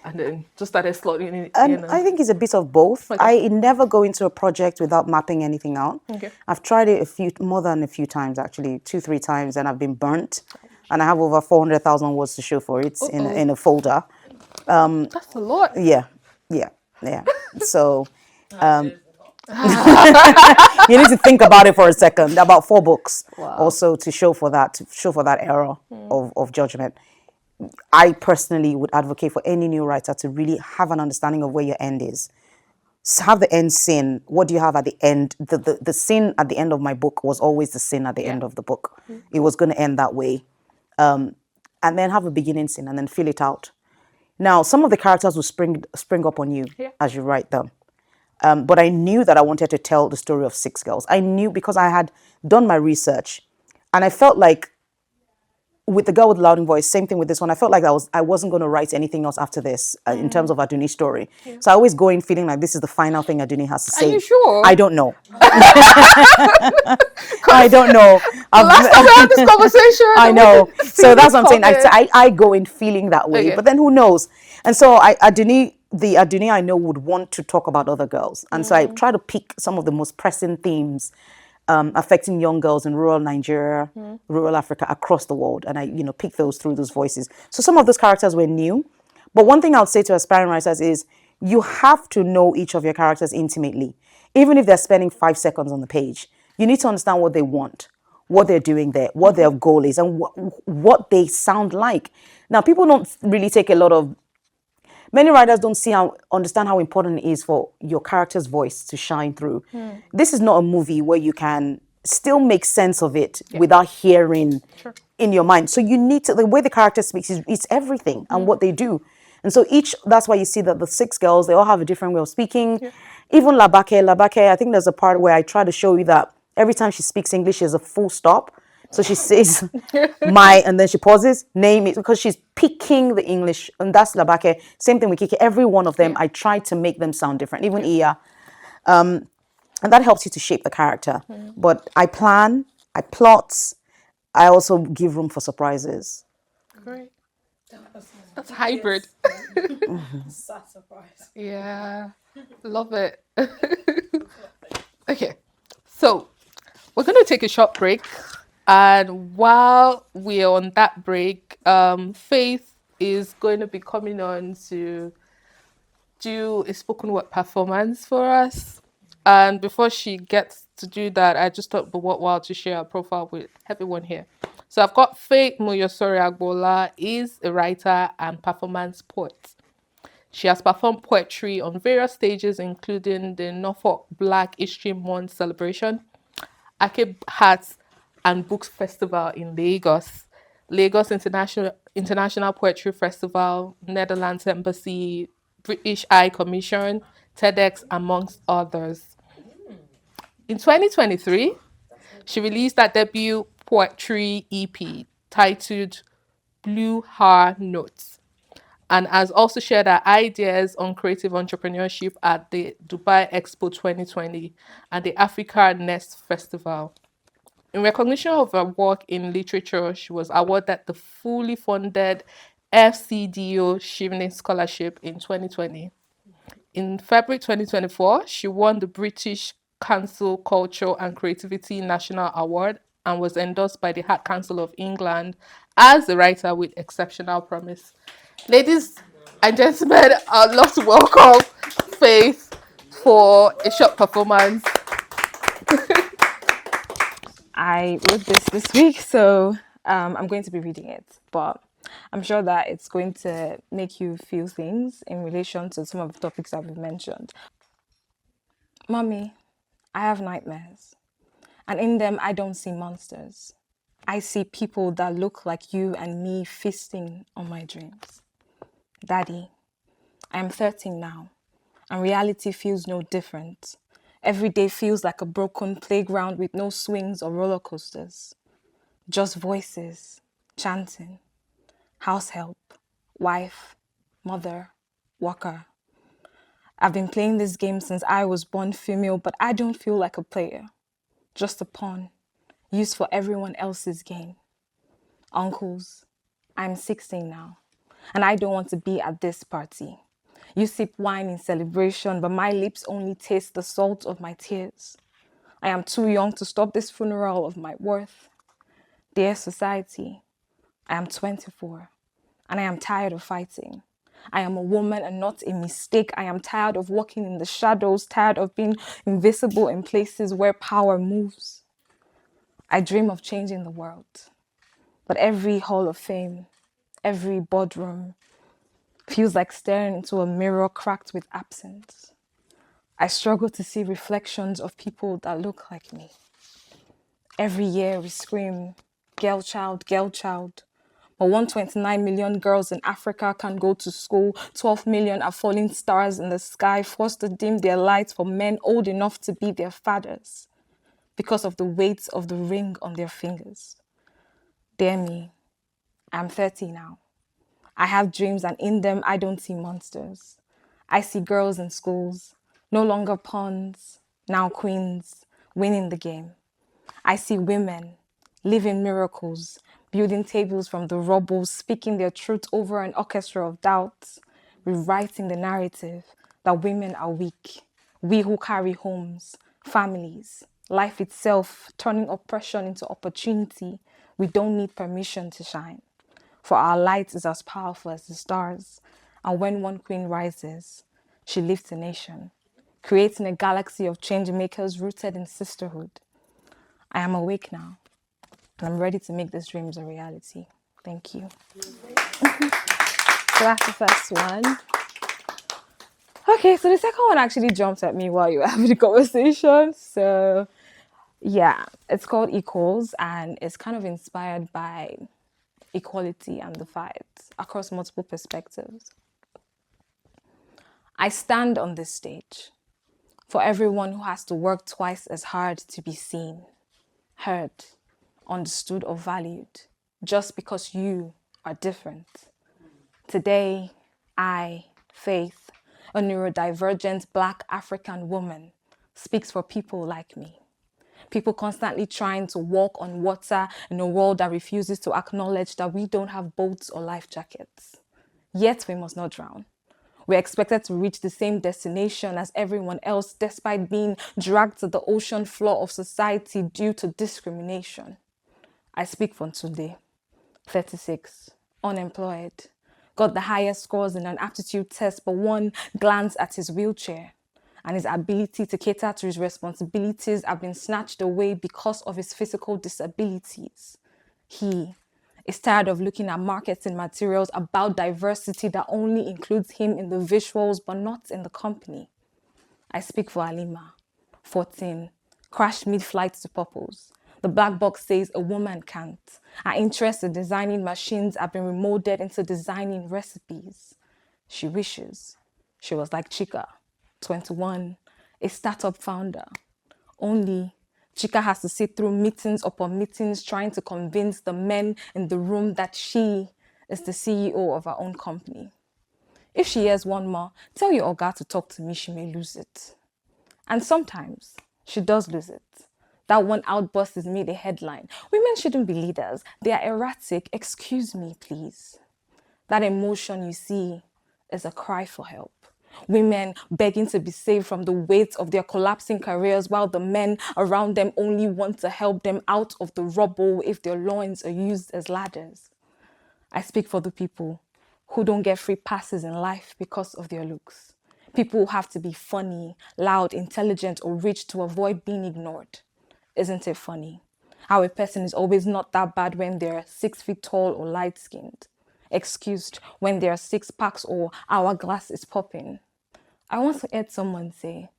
and then just started slotting it in? I think it's a bit of both. I never go into a project without mapping anything out. I've tried it more than a few times, actually, 2-3 times, and I've been burnt. And I have over 400,000 words to show for it in a folder. That's a lot. Yeah. So you need to think about it for a second. About 4 books also to show for that error of judgment. I personally would advocate for any new writer to really have an understanding of where your end is. So have the end scene. What do you have at the end? The scene at the end of my book was always the scene at the end of the book. It was going to end that way. And then have a beginning scene and then fill it out. Now, some of the characters will spring up on you as you write them. But I knew that I wanted to tell the story of 6 girls. I knew because I had done my research, and I felt like with The Girl with the Louding Voice, same thing with this one. I felt like I wasn't going to write anything else after this in terms of Adunni's story. So I always go in feeling like this is the final thing Adunni has to say. Are you sure? I don't know. I don't know. Last time we had this conversation. I know. So that's what I'm saying. I go in feeling that way, but then who knows? And so the Adunni I know would want to talk about other girls. And so I try to pick some of the most pressing themes affecting young girls in rural Nigeria, rural Africa, across the world. And I, pick those through those voices. So some of those characters were new. But one thing I would say to aspiring writers is you have to know each of your characters intimately. Even if they're spending 5 seconds on the page, you need to understand what they want, what they're doing there, what their goal is, and what they sound like. Now, people don't really take a lot of, many writers don't understand how important it is for your character's voice to shine through. This is not a movie where you can still make sense of it without hearing in your mind. So you need to, the way the character speaks is it's everything and what they do. And so that's why you see that the 6 girls, they all have a different way of speaking. Even Labake, I think there's a part where I try to show you that every time she speaks English, there's a full stop. So she says my, and then she pauses, name it, because she's picking the English. And that's Labake. Same thing with Kiki. Every one of them, I try to make them sound different. Even Iya. And that helps you to shape the character. But I plan, I plot, I also give room for surprises. Great. That's hybrid. Sad surprise. Yeah, love it. Okay, so we're going to take a short break. And while we're on that break, Faith is going to be coming on to do a spoken word performance for us. And before she gets to do that, I just thought it would be worthwhile to share a profile with everyone here. So I've got Faith Muyosori Agbola, is a writer and performance poet. She has performed poetry on various stages, including the Norfolk Black History Month celebration, Ake Arts and Books Festival in Lagos, Lagos International Poetry Festival, Netherlands Embassy, British Eye Commission, TEDx, amongst others. In 2023, she released her debut poetry EP titled Blue Heart Notes, and has also shared her ideas on creative entrepreneurship at the Dubai Expo 2020 and the Africa Nest Festival. In recognition of her work in literature, she was awarded the fully funded FCDO Shivney Scholarship in 2020. In February 2024, she won the British Council Culture and Creativity National Award and was endorsed by the Art Council of England as a writer with exceptional promise. Ladies and gentlemen, I'd love to welcome Faith for a short performance. I wrote this week, so I'm going to be reading it. But I'm sure that it's going to make you feel things in relation to some of the topics that we've mentioned. Mommy, I have nightmares, and in them I don't see monsters. I see people that look like you and me feasting on my dreams. Daddy, I am 13 now, and reality feels no different. Every day feels like a broken playground with no swings or roller coasters. Just voices, chanting, house help, wife, mother, worker. I've been playing this game since I was born female, but I don't feel like a player. Just a pawn, used for everyone else's gain. Uncles, I'm 16 now, and I don't want to be at this party. You sip wine in celebration, but my lips only taste the salt of my tears. I am too young to stop this funeral of my worth. Dear society, I am 24, and I am tired of fighting. I am a woman and not a mistake. I am tired of walking in the shadows, tired of being invisible in places where power moves. I dream of changing the world, but every hall of fame, every boardroom feels like staring into a mirror cracked with absence. I struggle to see reflections of people that look like me. Every year we scream, girl child, girl child. But 129 million girls in Africa can go to school. 12 million are falling stars in the sky, forced to dim their lights for men old enough to be their fathers because of the weight of the ring on their fingers. Dear me, I'm 30 now. I have dreams, and in them I don't see monsters. I see girls in schools, no longer pawns, now queens, winning the game. I see women, living miracles, building tables from the rubble, speaking their truth over an orchestra of doubts, rewriting the narrative that women are weak, we who carry homes, families, life itself, turning oppression into opportunity. We don't need permission to shine, for our light is as powerful as the stars. And when one queen rises, She lifts a nation, creating a galaxy of change makers rooted in sisterhood. I am awake now, and I'm ready to make these dreams a reality. Thank you. So that's the first one. Okay, so the second one actually jumped at me while you were having the conversation. So yeah, it's called Equals, and it's kind of inspired by equality and the fight across multiple perspectives. I stand on this stage for everyone who has to work twice as hard to be seen, heard, understood, or valued just because you are different. Today, I, Faith, a neurodivergent Black African woman, speaks for people like me. People constantly trying to walk on water in a world that refuses to acknowledge that we don't have boats or life jackets. Yet we must not drown. We're expected to reach the same destination as everyone else despite being dragged to the ocean floor of society due to discrimination. I speak for Tunde, 36, unemployed, got the highest scores in an aptitude test but one glance at his wheelchair, and his ability to cater to his responsibilities have been snatched away because of his physical disabilities. He is tired of looking at marketing materials about diversity that only includes him in the visuals but not in the company. I speak for Alima, 14, crashed mid-flight to Purpose. The black box says a woman can't. Her interest in designing machines have been remolded into designing recipes. She wishes she was like Chika, 21, a startup founder. Only Chika has to sit through meetings upon meetings trying to convince the men in the room that she is the CEO of her own company. If she hears one more, tell your Oga to talk to me, she may lose it. And sometimes she does lose it. That one outburst has made a headline. Women shouldn't be leaders. They are erratic. Excuse me, please. That emotion you see is a cry for help. Women begging to be saved from the weight of their collapsing careers while the men around them only want to help them out of the rubble if their loins are used as ladders. I speak for the people who don't get free passes in life because of their looks. People who have to be funny, loud, intelligent, or rich to avoid being ignored. Isn't it funny how a person is always not that bad when they're 6 feet tall or light-skinned, excused when they're six packs or hourglass is popping? I once heard someone say,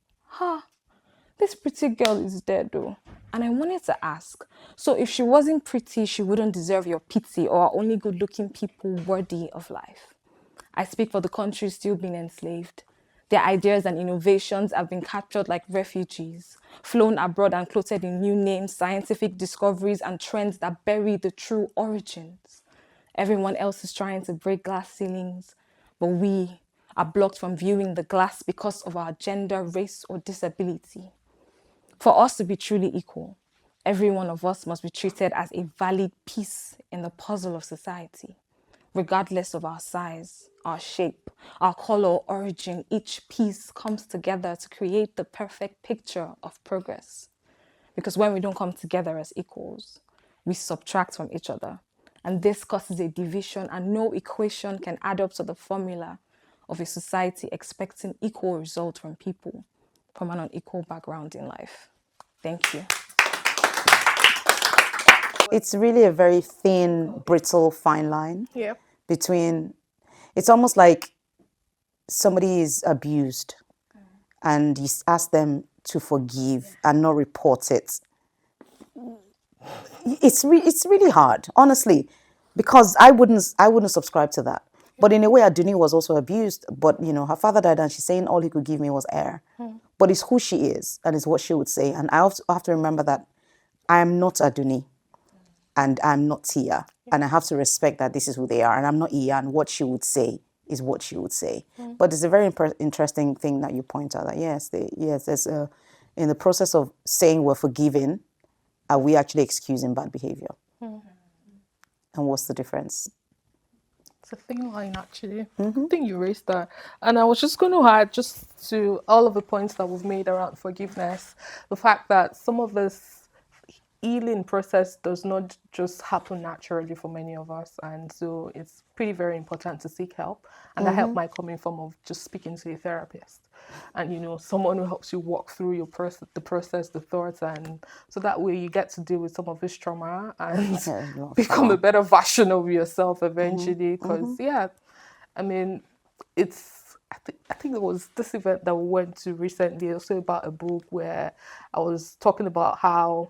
this pretty girl is dead though. And I wanted to ask, so if she wasn't pretty, she wouldn't deserve your pity, or are only good-looking people worthy of life? I speak for the country still being enslaved. Their ideas and innovations have been captured like refugees, flown abroad and clothed in new names, scientific discoveries, and trends that bury the true origins. Everyone else is trying to break glass ceilings, but we are blocked from viewing the glass because of our gender, race, or disability. For us to be truly equal, every one of us must be treated as a valid piece in the puzzle of society. Regardless of our size, our shape, our color, or origin, each piece comes together to create the perfect picture of progress. Because when we don't come together as equals, we subtract from each other. And this causes a division, and no equation can add up to the formula of a society expecting equal results from people from an unequal background in life. Thank you. It's really a very thin, brittle, fine line Yeah. between, it's almost like somebody is abused and you ask them to forgive and not report it. It's really hard, honestly, because I wouldn't subscribe to that. But in a way, Adunni was also abused. But her father died, and she's saying all he could give me was air. But it's who she is, and it's what she would say. And I have to remember that I am not Adunni, and I'm not Tia, and I have to respect that this is who they are, and I'm not Iya, and what she would say is what she would say. But it's a very interesting thing that you point out that there's in the process of saying we're forgiving, are we actually excusing bad behavior? And what's the difference? It's a thin line, actually. I think you raised that. And I was just going to add, just to all of the points that we've made around forgiveness, the fact that some of us, healing process does not just happen naturally for many of us, and so it's pretty very important to seek help. And that help might come in form of just speaking to a therapist, and someone who helps you walk through the process, the thoughts, and so that way you get to deal with some of this trauma and become a better version of yourself eventually. Because I mean, I think it was this event that we went to recently, also about a book where I was talking about how,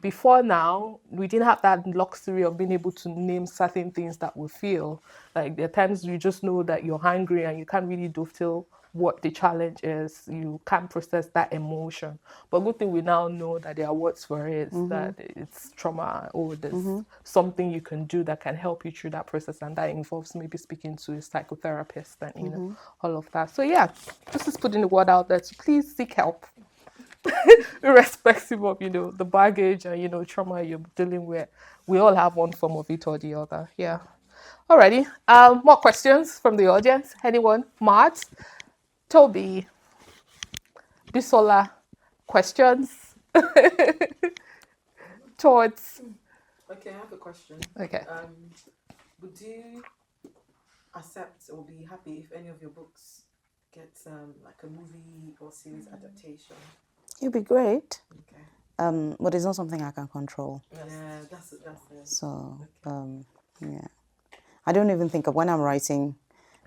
before now, we didn't have that luxury of being able to name certain things that we feel. Like, there are times you just know that you're hungry and you can't really dovetail what the challenge is. You can't process that emotion. But good thing we now know that there are words for it, that it's trauma, or there's something you can do that can help you through that process. And that involves maybe speaking to a psychotherapist and, all of that. So, yeah, just putting the word out there to please seek help. Irrespective of the baggage and trauma you're dealing with, we all have one form of it or the other. Yeah. Alrighty. More questions from the audience? Anyone? Mart, Tobi, Bisola, questions, thoughts? Okay, I have a question. Okay. Would you accept or be happy if any of your books get like a movie or series adaptation? It'd be great. Okay. But it's not something I can control. Yeah, that's it. So, yeah. I don't even think of when I'm writing.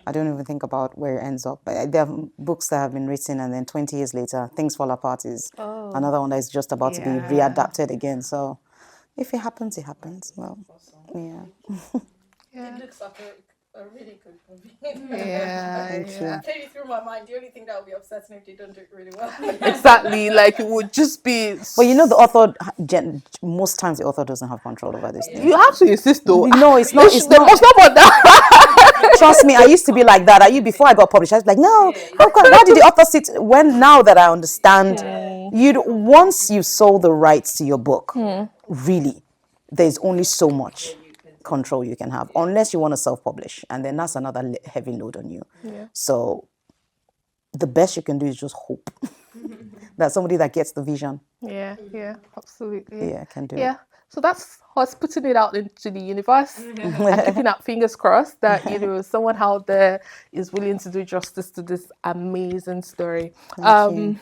I don't even think about where it ends up. But there are books that have been written, and then 20 years later, Things Fall Apart is another one that is just about to be readapted again. So, if it happens, it happens. Well, yeah. It looks like a really good movie. Yeah. Came through my mind. The only thing that would be upsetting if they don't do it really well. Exactly. Like, it would just be. But the author, most times the author doesn't have control over this thing. You have to insist, though. No, it's not. They must not want that. Trust me, I used to be like that. Before I got published, I was like, no, why did the author sit? Now that I understand, once you sold the rights to your book, really, there's only so much control you can have, unless you want to self-publish, and then that's another heavy load on you. So the best you can do is just hope that somebody that gets the vision Yeah, absolutely. can do it. Yeah. So that's us putting it out into the universe and keeping our fingers crossed that someone out there is willing to do justice to this amazing story. Thank you.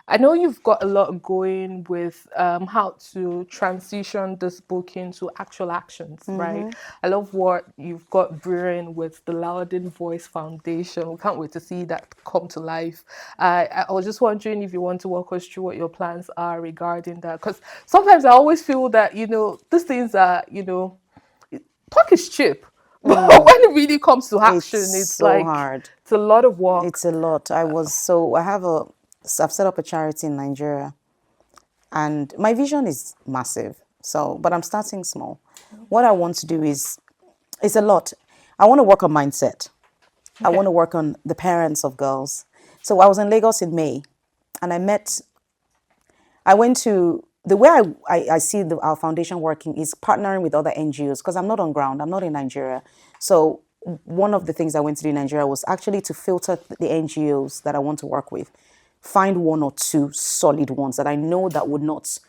I know you've got a lot going with how to transition this book into actual actions, right? I love what you've got brewing with the Loudon Voice Foundation. We can't wait to see that come to life. I was just wondering if you want to walk us through what your plans are regarding that, because sometimes I always feel that these things are talk is cheap. But when it really comes to action, it's so like hard. It's a lot of work. It's a lot. I've set up a charity in Nigeria, and my vision is massive. So, but I'm starting small. What I want to do is, it's a lot. I want to work on mindset. I want to work on the parents of girls. So I was in Lagos in May, and I went to, the way I see our foundation working is partnering with other NGOs, because I'm not on ground. I'm not in Nigeria. So one of the things I went to do in Nigeria was actually to filter the NGOs that I want to work with. Find one or two solid ones that I know that would not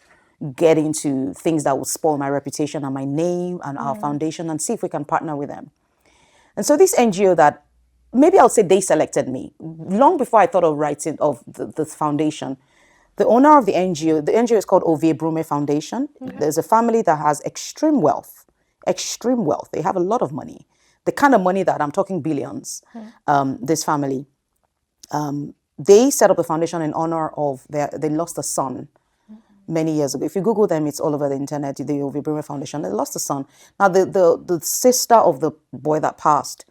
get into things that would spoil my reputation and my name and our foundation, and see if we can partner with them. And so this NGO that, maybe I'll say they selected me, long before I thought of writing of the foundation, the owner of the NGO is called Ovie Brume Foundation. There's a family that has extreme wealth. They have a lot of money. The kind of money that I'm talking billions, this family. They set up a foundation in honor of they lost a son many years ago. If you Google them, it's all over the internet, the Ovie Brume Foundation. They lost a son. Now, the sister of the boy that passed,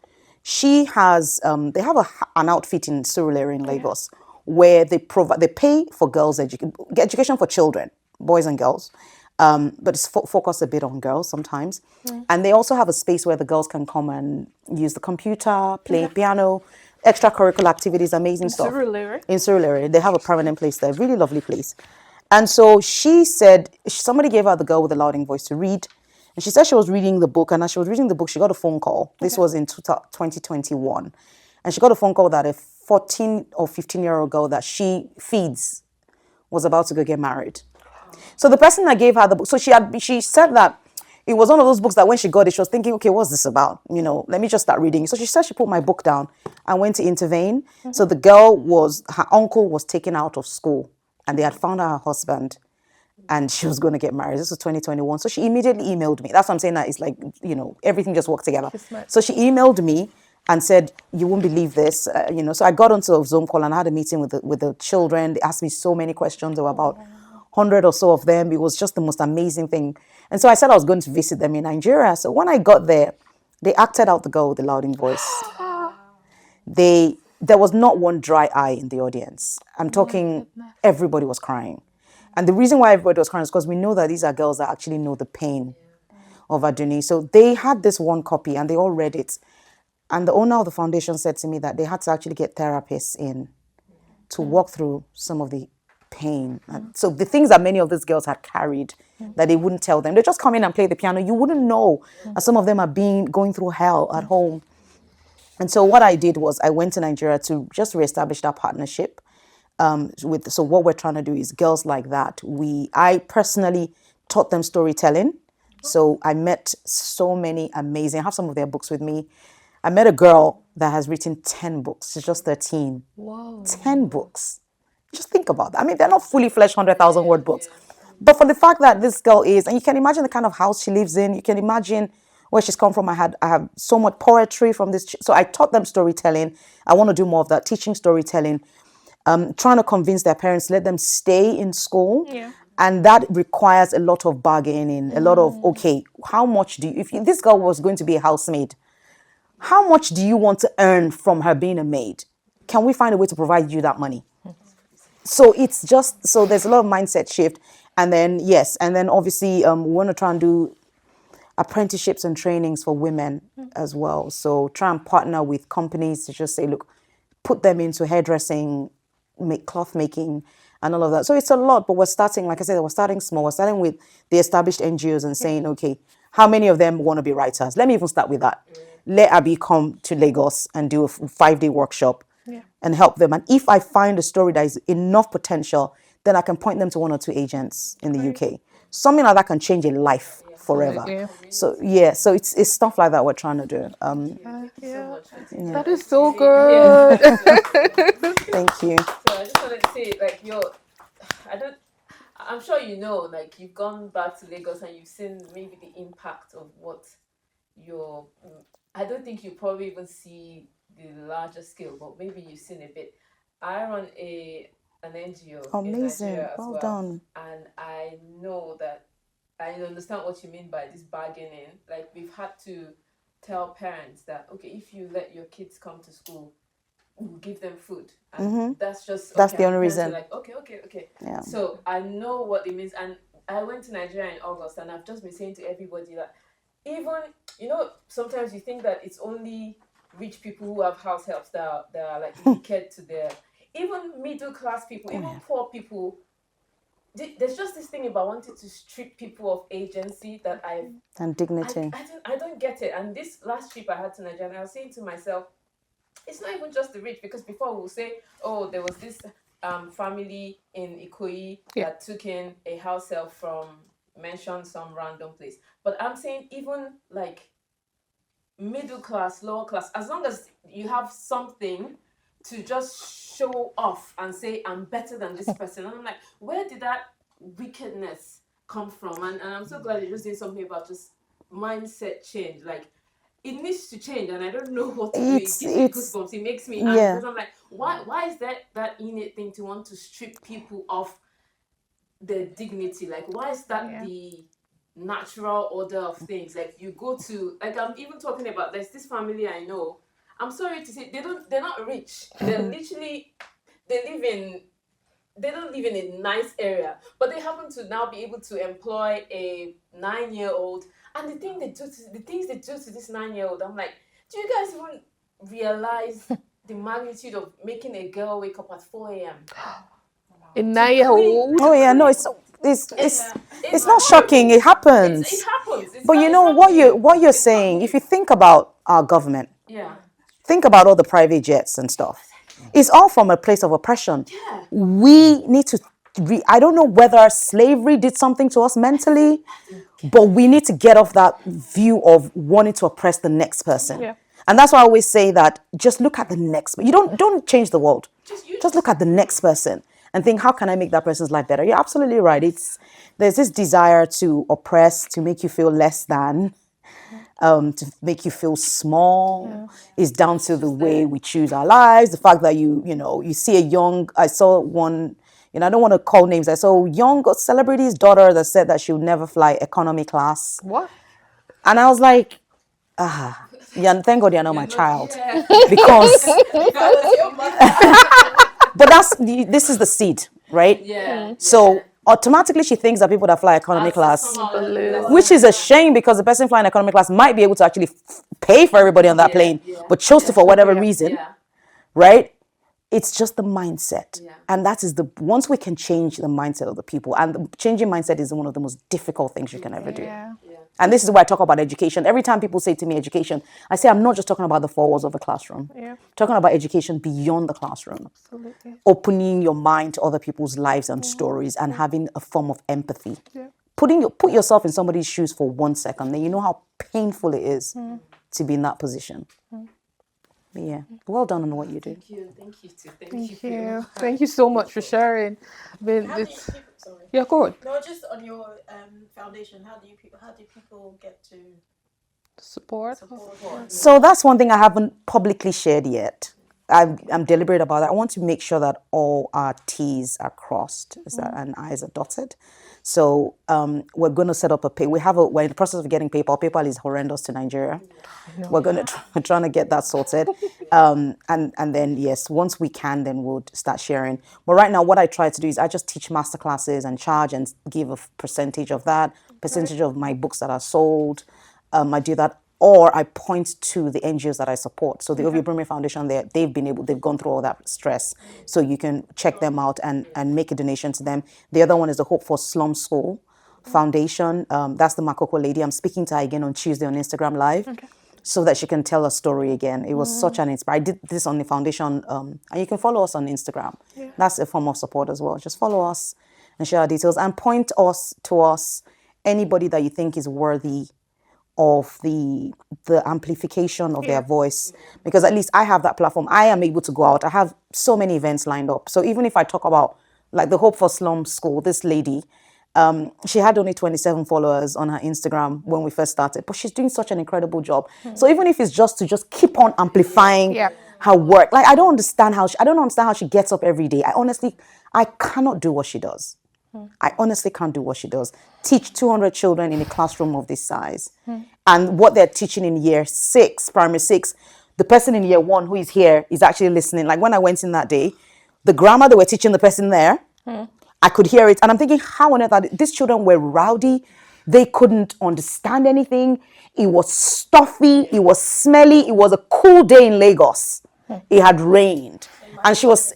she has, they have an outfit in Surrey Library in Lagos where they pay for girls' education for children, boys and girls. But it's focused a bit on girls sometimes. And they also have a space where the girls can come and use the computer, play piano, extracurricular activities, amazing stuff. In Surrey Library. They have a permanent place there, really lovely place. And so she said, somebody gave her the girl with the Loudon voice to read. And she said she was reading the book. And as she was reading the book, she got a phone call. This was in 2021. And she got a phone call that a 14 or 15-year-old girl that she feeds was about to go get married. So the person that gave her the book, so she said that it was one of those books that when she got it, she was thinking, okay, what's this about? Let me just start reading. So she said she put my book down and went to intervene. So the girl her uncle was taken out of school and they had found her husband and she was going to get married. This was 2021. So she immediately emailed me. That's what I'm saying, that it's like, everything just worked together. Kismet. So she emailed me and said, you won't believe this. So I got onto a Zoom call and I had a meeting with the children. They asked me so many questions. There were about 100 or so of them. It was just the most amazing thing. And so I said I was going to visit them in Nigeria. So when I got there, they acted out the girl with the louding voice. There was not one dry eye in the audience. I'm talking, everybody was crying. And the reason why everybody was crying is because we know that these are girls that actually know the pain of Adunni. So they had this one copy and they all read it. And the owner of the foundation said to me that they had to actually get therapists in to walk through some of the pain. And so the things that many of these girls had carried that they wouldn't tell them, they just come in and play the piano. You wouldn't know. And some of them are going through hell at home. And so what I did was I went to Nigeria to just reestablish that partnership. So what we're trying to do is girls like that. I personally taught them storytelling. So I met so many amazing. I have some of their books with me. I met a girl that has written 10 books. She's just 13. Whoa. 10 books. Just think about that. I mean, they're not fully fledged 100,000 word books. But for the fact that this girl is, and you can imagine the kind of house she lives in, you can imagine where she's come from. I have so much poetry from this. So I taught them storytelling. I want to do more of that, teaching storytelling. Trying to convince their parents, let them stay in school. Yeah. And that requires a lot of bargaining, a lot of, okay, how much if this girl was going to be a housemaid, how much do you want to earn from her being a maid? Can we find a way to provide you that money? So it's just, so there's a lot of mindset shift. And then, obviously we want to try and do apprenticeships and trainings for women as well. So try and partner with companies to just say, look, put them into hairdressing, cloth making and all of that. So it's a lot, but we're starting, like I said, we're starting small. We're starting with the established NGOs and saying, okay, how many of them want to be writers? Let me even start with that. Let Abby come to Lagos and do a 5-day workshop and help them. And if I find a story that is enough potential, then I can point them to 1 or 2 agents in the UK. Something like that can change a life forever. Absolutely. So it's stuff like that we're trying to do. That is so good. Thank you. So I just wanted to say, like, I'm sure like, you've gone back to Lagos and you've seen maybe the impact of what I don't think you probably even see the larger scale, but maybe you've seen a bit. I run an NGO. Amazing. In Nigeria as Well done. And I know that I understand what you mean by this bargaining. Like, we've had to tell parents that, okay, if you let your kids come to school, we'll give them food. And that's just... That's okay. the only And reason. like, okay. Yeah. So I know what it means. And I went to Nigeria in August, and I've just been saying to everybody that even, sometimes you think that it's only rich people who have house helps that are like wicked to their... Even middle class people, even poor people, there's just this thing about wanting to strip people of agency that and dignity. I don't get it. And this last trip I had to Nigeria, I was saying to myself, it's not even just the rich, because before we'll say, oh, there was this family in Ikoyi that took in a house help from, mention some random place. But I'm saying even like middle class, lower class, as long as you have something to just show off and say, I'm better than this person. And I'm like, where did that wickedness come from? And I'm so glad you're just doing something about just mindset change. Like, it needs to change, and I don't know what to do. It gives me goosebumps. It makes me angry, because I'm like, why is that innate thing to want to strip people of their dignity? Like, why is that the natural order of things? Like, you go to, like, I'm even talking about, there's this family I know. I'm sorry to say, they're not rich. They're literally, they don't live in a nice area, but they happen to now be able to employ a 9-year-old. And the things they do to this 9-year-old, I'm like, do you guys even realize the magnitude of making a girl wake up at 4 a.m.? A 9-year-old? Oh yeah, no, it's not shocking. It happens. It happens. But what you're saying, if you think about our government, think about all the private jets and stuff. It's all from a place of oppression. Yeah. We need to I don't know whether slavery did something to us mentally, but we need to get off that view of wanting to oppress the next person. Yeah. And that's why I always say that just look at the next. You don't change the world. Just look at the next person and think, how can I make that person's life better? You're absolutely right. There's this desire to oppress, to make you feel less than, to make you feel small. Is down to the way we choose our lives. The fact that you see I saw one, I don't want to call names. I saw a young celebrity's daughter that said that she would never fly economy class. What? And I was like, yeah, thank God you're not my child. Because, but this is the seed, right? Yeah. So automatically she thinks that people that fly economy class, which is a shame because the person flying economy class might be able to actually pay for everybody on that plane, but chose to for whatever reason, right? It's just the mindset. And that is once we can change the mindset of the people, and changing mindset is one of the most difficult things you can ever do. And this is why I talk about education. Every time people say to me education, I say I'm not just talking about the four walls of the classroom. Talking about education beyond the classroom. Absolutely. Opening your mind to other people's lives and stories and having a form of empathy. Put yourself in somebody's shoes for 1 second, then you know how painful it is to be in that position. But yeah, well done on what you do. Thank you too. Thank you. Thank you so much for sharing. Yeah, go on. No, just on your foundation. How do people get to Support. So that's one thing I haven't publicly shared yet. I'm deliberate about that. I want to make sure that all our T's are crossed and I's are dotted. So we're going to set up we're in the process of getting PayPal. PayPal is horrendous to Nigeria. We're trying to get that sorted. And then, yes, once we can, then we'll start sharing. But right now, what I try to do is I just teach masterclasses and charge and give a percentage of that, percentage of my books that are sold. I do that. Or I point to the NGOs that I support. So the Ovie Brumley Foundation, they've gone through all that stress. So you can check them out and make a donation to them. The other one is the Hope for Slum School Foundation. That's the Makoko lady. I'm speaking to her again on Tuesday on Instagram Live. So that she can tell her story again. It was such an inspiration. I did this on the foundation, and you can follow us on Instagram. That's a form of support as well. Just follow us and share our details and point to us anybody that you think is worthy of the amplification of their voice, because at least I have that platform. I am able to go out. I have so many events lined up. So even if I talk about like the Hope for Slum School, this lady, she had only 27 followers on her Instagram when we first started, but she's doing such an incredible job. So even if it's just to keep on amplifying her work, like I don't understand how she gets up every day. I cannot do what she does. I honestly can't do what she does. Teach 200 children in a classroom of this size. And what they're teaching in year 6, primary 6, the person in year 1 who is here is actually listening. Like when I went in that day, the grammar they were teaching the person there, I could hear it. And I'm thinking, how on earth these children were rowdy. They couldn't understand anything. It was stuffy. It was smelly. It was a cool day in Lagos. It had rained. And she was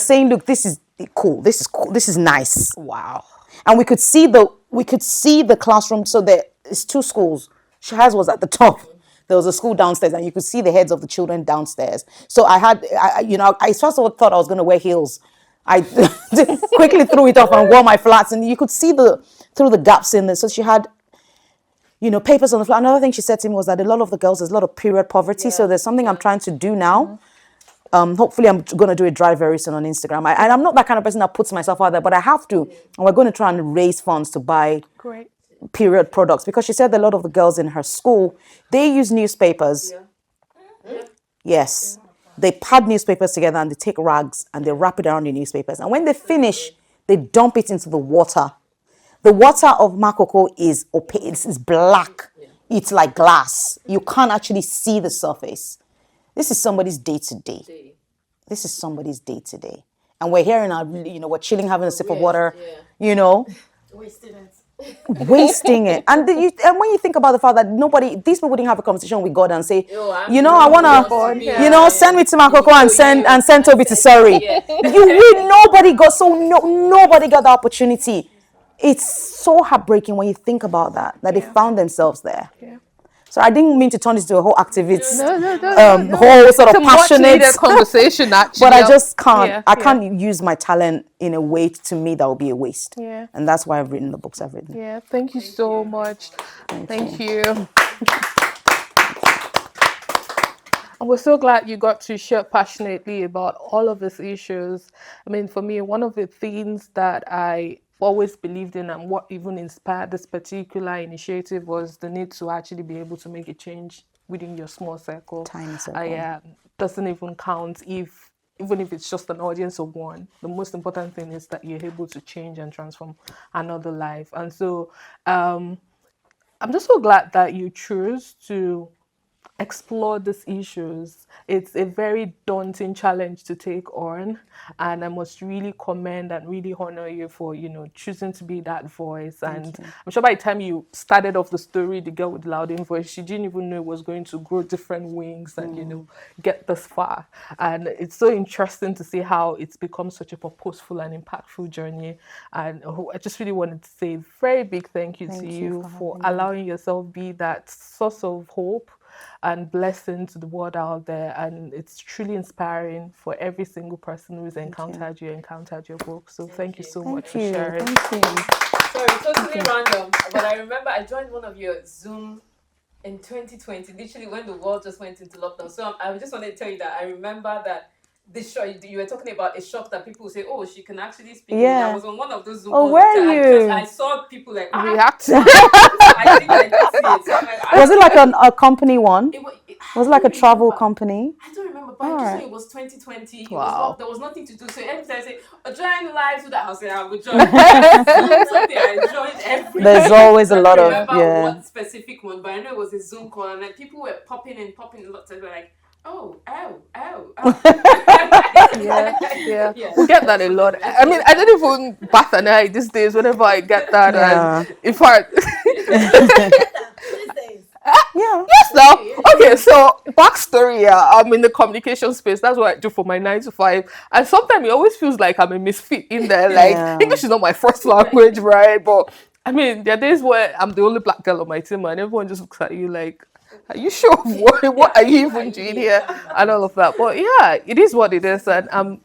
saying, look, this is cool. This is cool. This is nice. Wow. And we could see the classroom. So it's 2 schools. Shahaz was at the top. There was a school downstairs, and you could see the heads of the children downstairs. So I first of all thought I was going to wear heels. I quickly threw it off and wore my flats, and you could see through the gaps in there. So she had, papers on the floor. Another thing she said to me was that a lot of the girls, there's a lot of period poverty. So there's something I'm trying to do now. Hopefully I'm going to do a drive very soon on Instagram. I'm not that kind of person that puts myself out there, but I have to. And we're going to try and raise funds to buy period products, because she said that a lot of the girls in her school, they use newspapers. Yes. They pad newspapers together and they take rags and they wrap it around the newspapers. And when they finish, they dump it into the water. The water of Makoko is opaque. It's black. It's like glass. You can't actually see the surface. This is somebody's day-to-day. This is somebody's day-to-day. And we're here in our, we're chilling, having a sip of water, wasting it. And when you think about the fact that these people didn't have a conversation with God and say, I want to, send me to Makoko and send Tobi to Surrey. Nobody got the opportunity. It's so heartbreaking when you think about that they found themselves there. So I didn't mean to turn this into a whole activist, No. whole sort It's of a much passionate needed conversation, actually. but I just can't. Yeah, I can't use my talent in a way to me that will be a waste. Yeah. And that's why I've written the books I've written. Yeah. Thank you so much. Thank you. And we're so glad you got to share passionately about all of these issues. I mean, for me, one of the things that I always believed in and what even inspired this particular initiative was the need to actually be able to make a change within your small circle. Tiny circle. Doesn't even count even if it's just an audience of one. The most important thing is that you're able to change and transform another life. And so I'm just so glad that you choose to explore these issues. It's a very daunting challenge to take on, and I must really commend and really honor you for choosing to be that voice. And I'm sure by the time you started off the story, The Girl with the Louding Voice, she didn't even know it was going to grow different wings and get this far. And it's so interesting to see how it's become such a purposeful and impactful journey. And I just really wanted to say a very big thank you to you for allowing yourself be that source of hope and blessing to the world out there. And it's truly inspiring for every single person who's encountered your book. So thank you so much for sharing. Thank you. Sorry, totally random, but I remember I joined one of your Zoom in 2020, literally when the world just went into lockdown. So I just wanted to tell you that I remember that this show you were talking about a shock that people say, oh, she can actually speak. Yeah. I was on one of those Zoom Oh, calls. were you? I saw people like React. I think I did see it. So I'm like, Was it like a company one? Was it like a travel remember. company? I don't remember, but I just know it was 2020. It was there was nothing to do. So every time I say, join live to that house, I would join. Something I joined every. There's always a lot of remember what specific one, but I know it was a Zoom call, and like people were popping lots of like. Oh. Yeah. We get that a lot. I mean, I don't even bat an eye these days whenever I get that. Yeah. And in fact, These days. Yeah. yes, now. Okay, so backstory. Yeah, I'm in the communication space. That's what I do for my 9 to 5. And sometimes it always feels like I'm a misfit in there. Like English is not my first language, right? But I mean, there are days where I'm the only black girl on my team, and everyone just looks at you like, are you sure? What are you even doing here? And all of that. But yeah, it is what it is. And I'm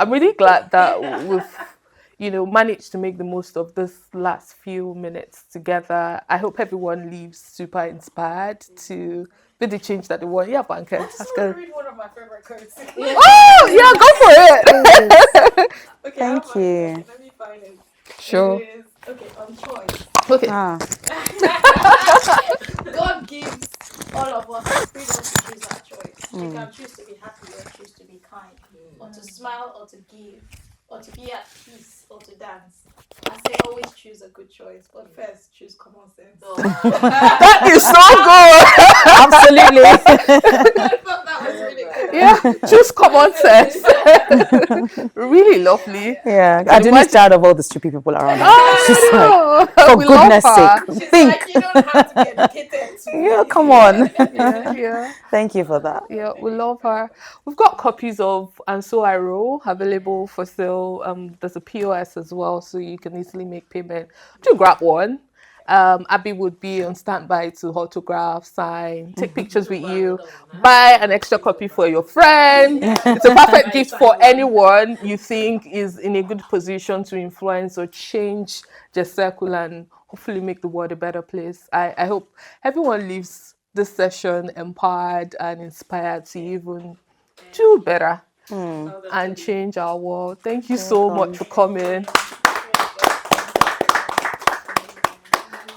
really glad that we've managed to make the most of this last few minutes together. I hope everyone leaves super inspired to be the change that they want. Yeah, Banker. I just want to read one of my favorite quotes. Oh, yeah, go for it. Okay, Thank you. Let me find it. Sure. It is, okay, on choice. Okay. God gives all of us the freedom to choose our choice. We can choose to be happy or choose to be kind, or to smile or to give, or to be at peace or to dance. I say always choose a good choice, but first choose common sense. That is so good. Absolutely. I thought that was really good. Yeah, choose common sense. Really lovely. Yeah. Adunni's tired of all the stupid people around her. She's like, for We goodness love her. sake, She's think. like, you don't have to be educated. Yeah, come on. Yeah. Thank you for that. Yeah, we love her. We've got copies of And So I Roll available for sale. There's a POS as well, so you can easily make payment. Do grab one. Abby would be on standby to autograph, sign, take pictures with you, buy an extra copy for your friend. It's a perfect gift for anyone you think is in a good position to influence or change their circle and hopefully make the world a better place. I hope everyone leaves this session empowered and inspired to even do better and change our world. Thank you so much for coming.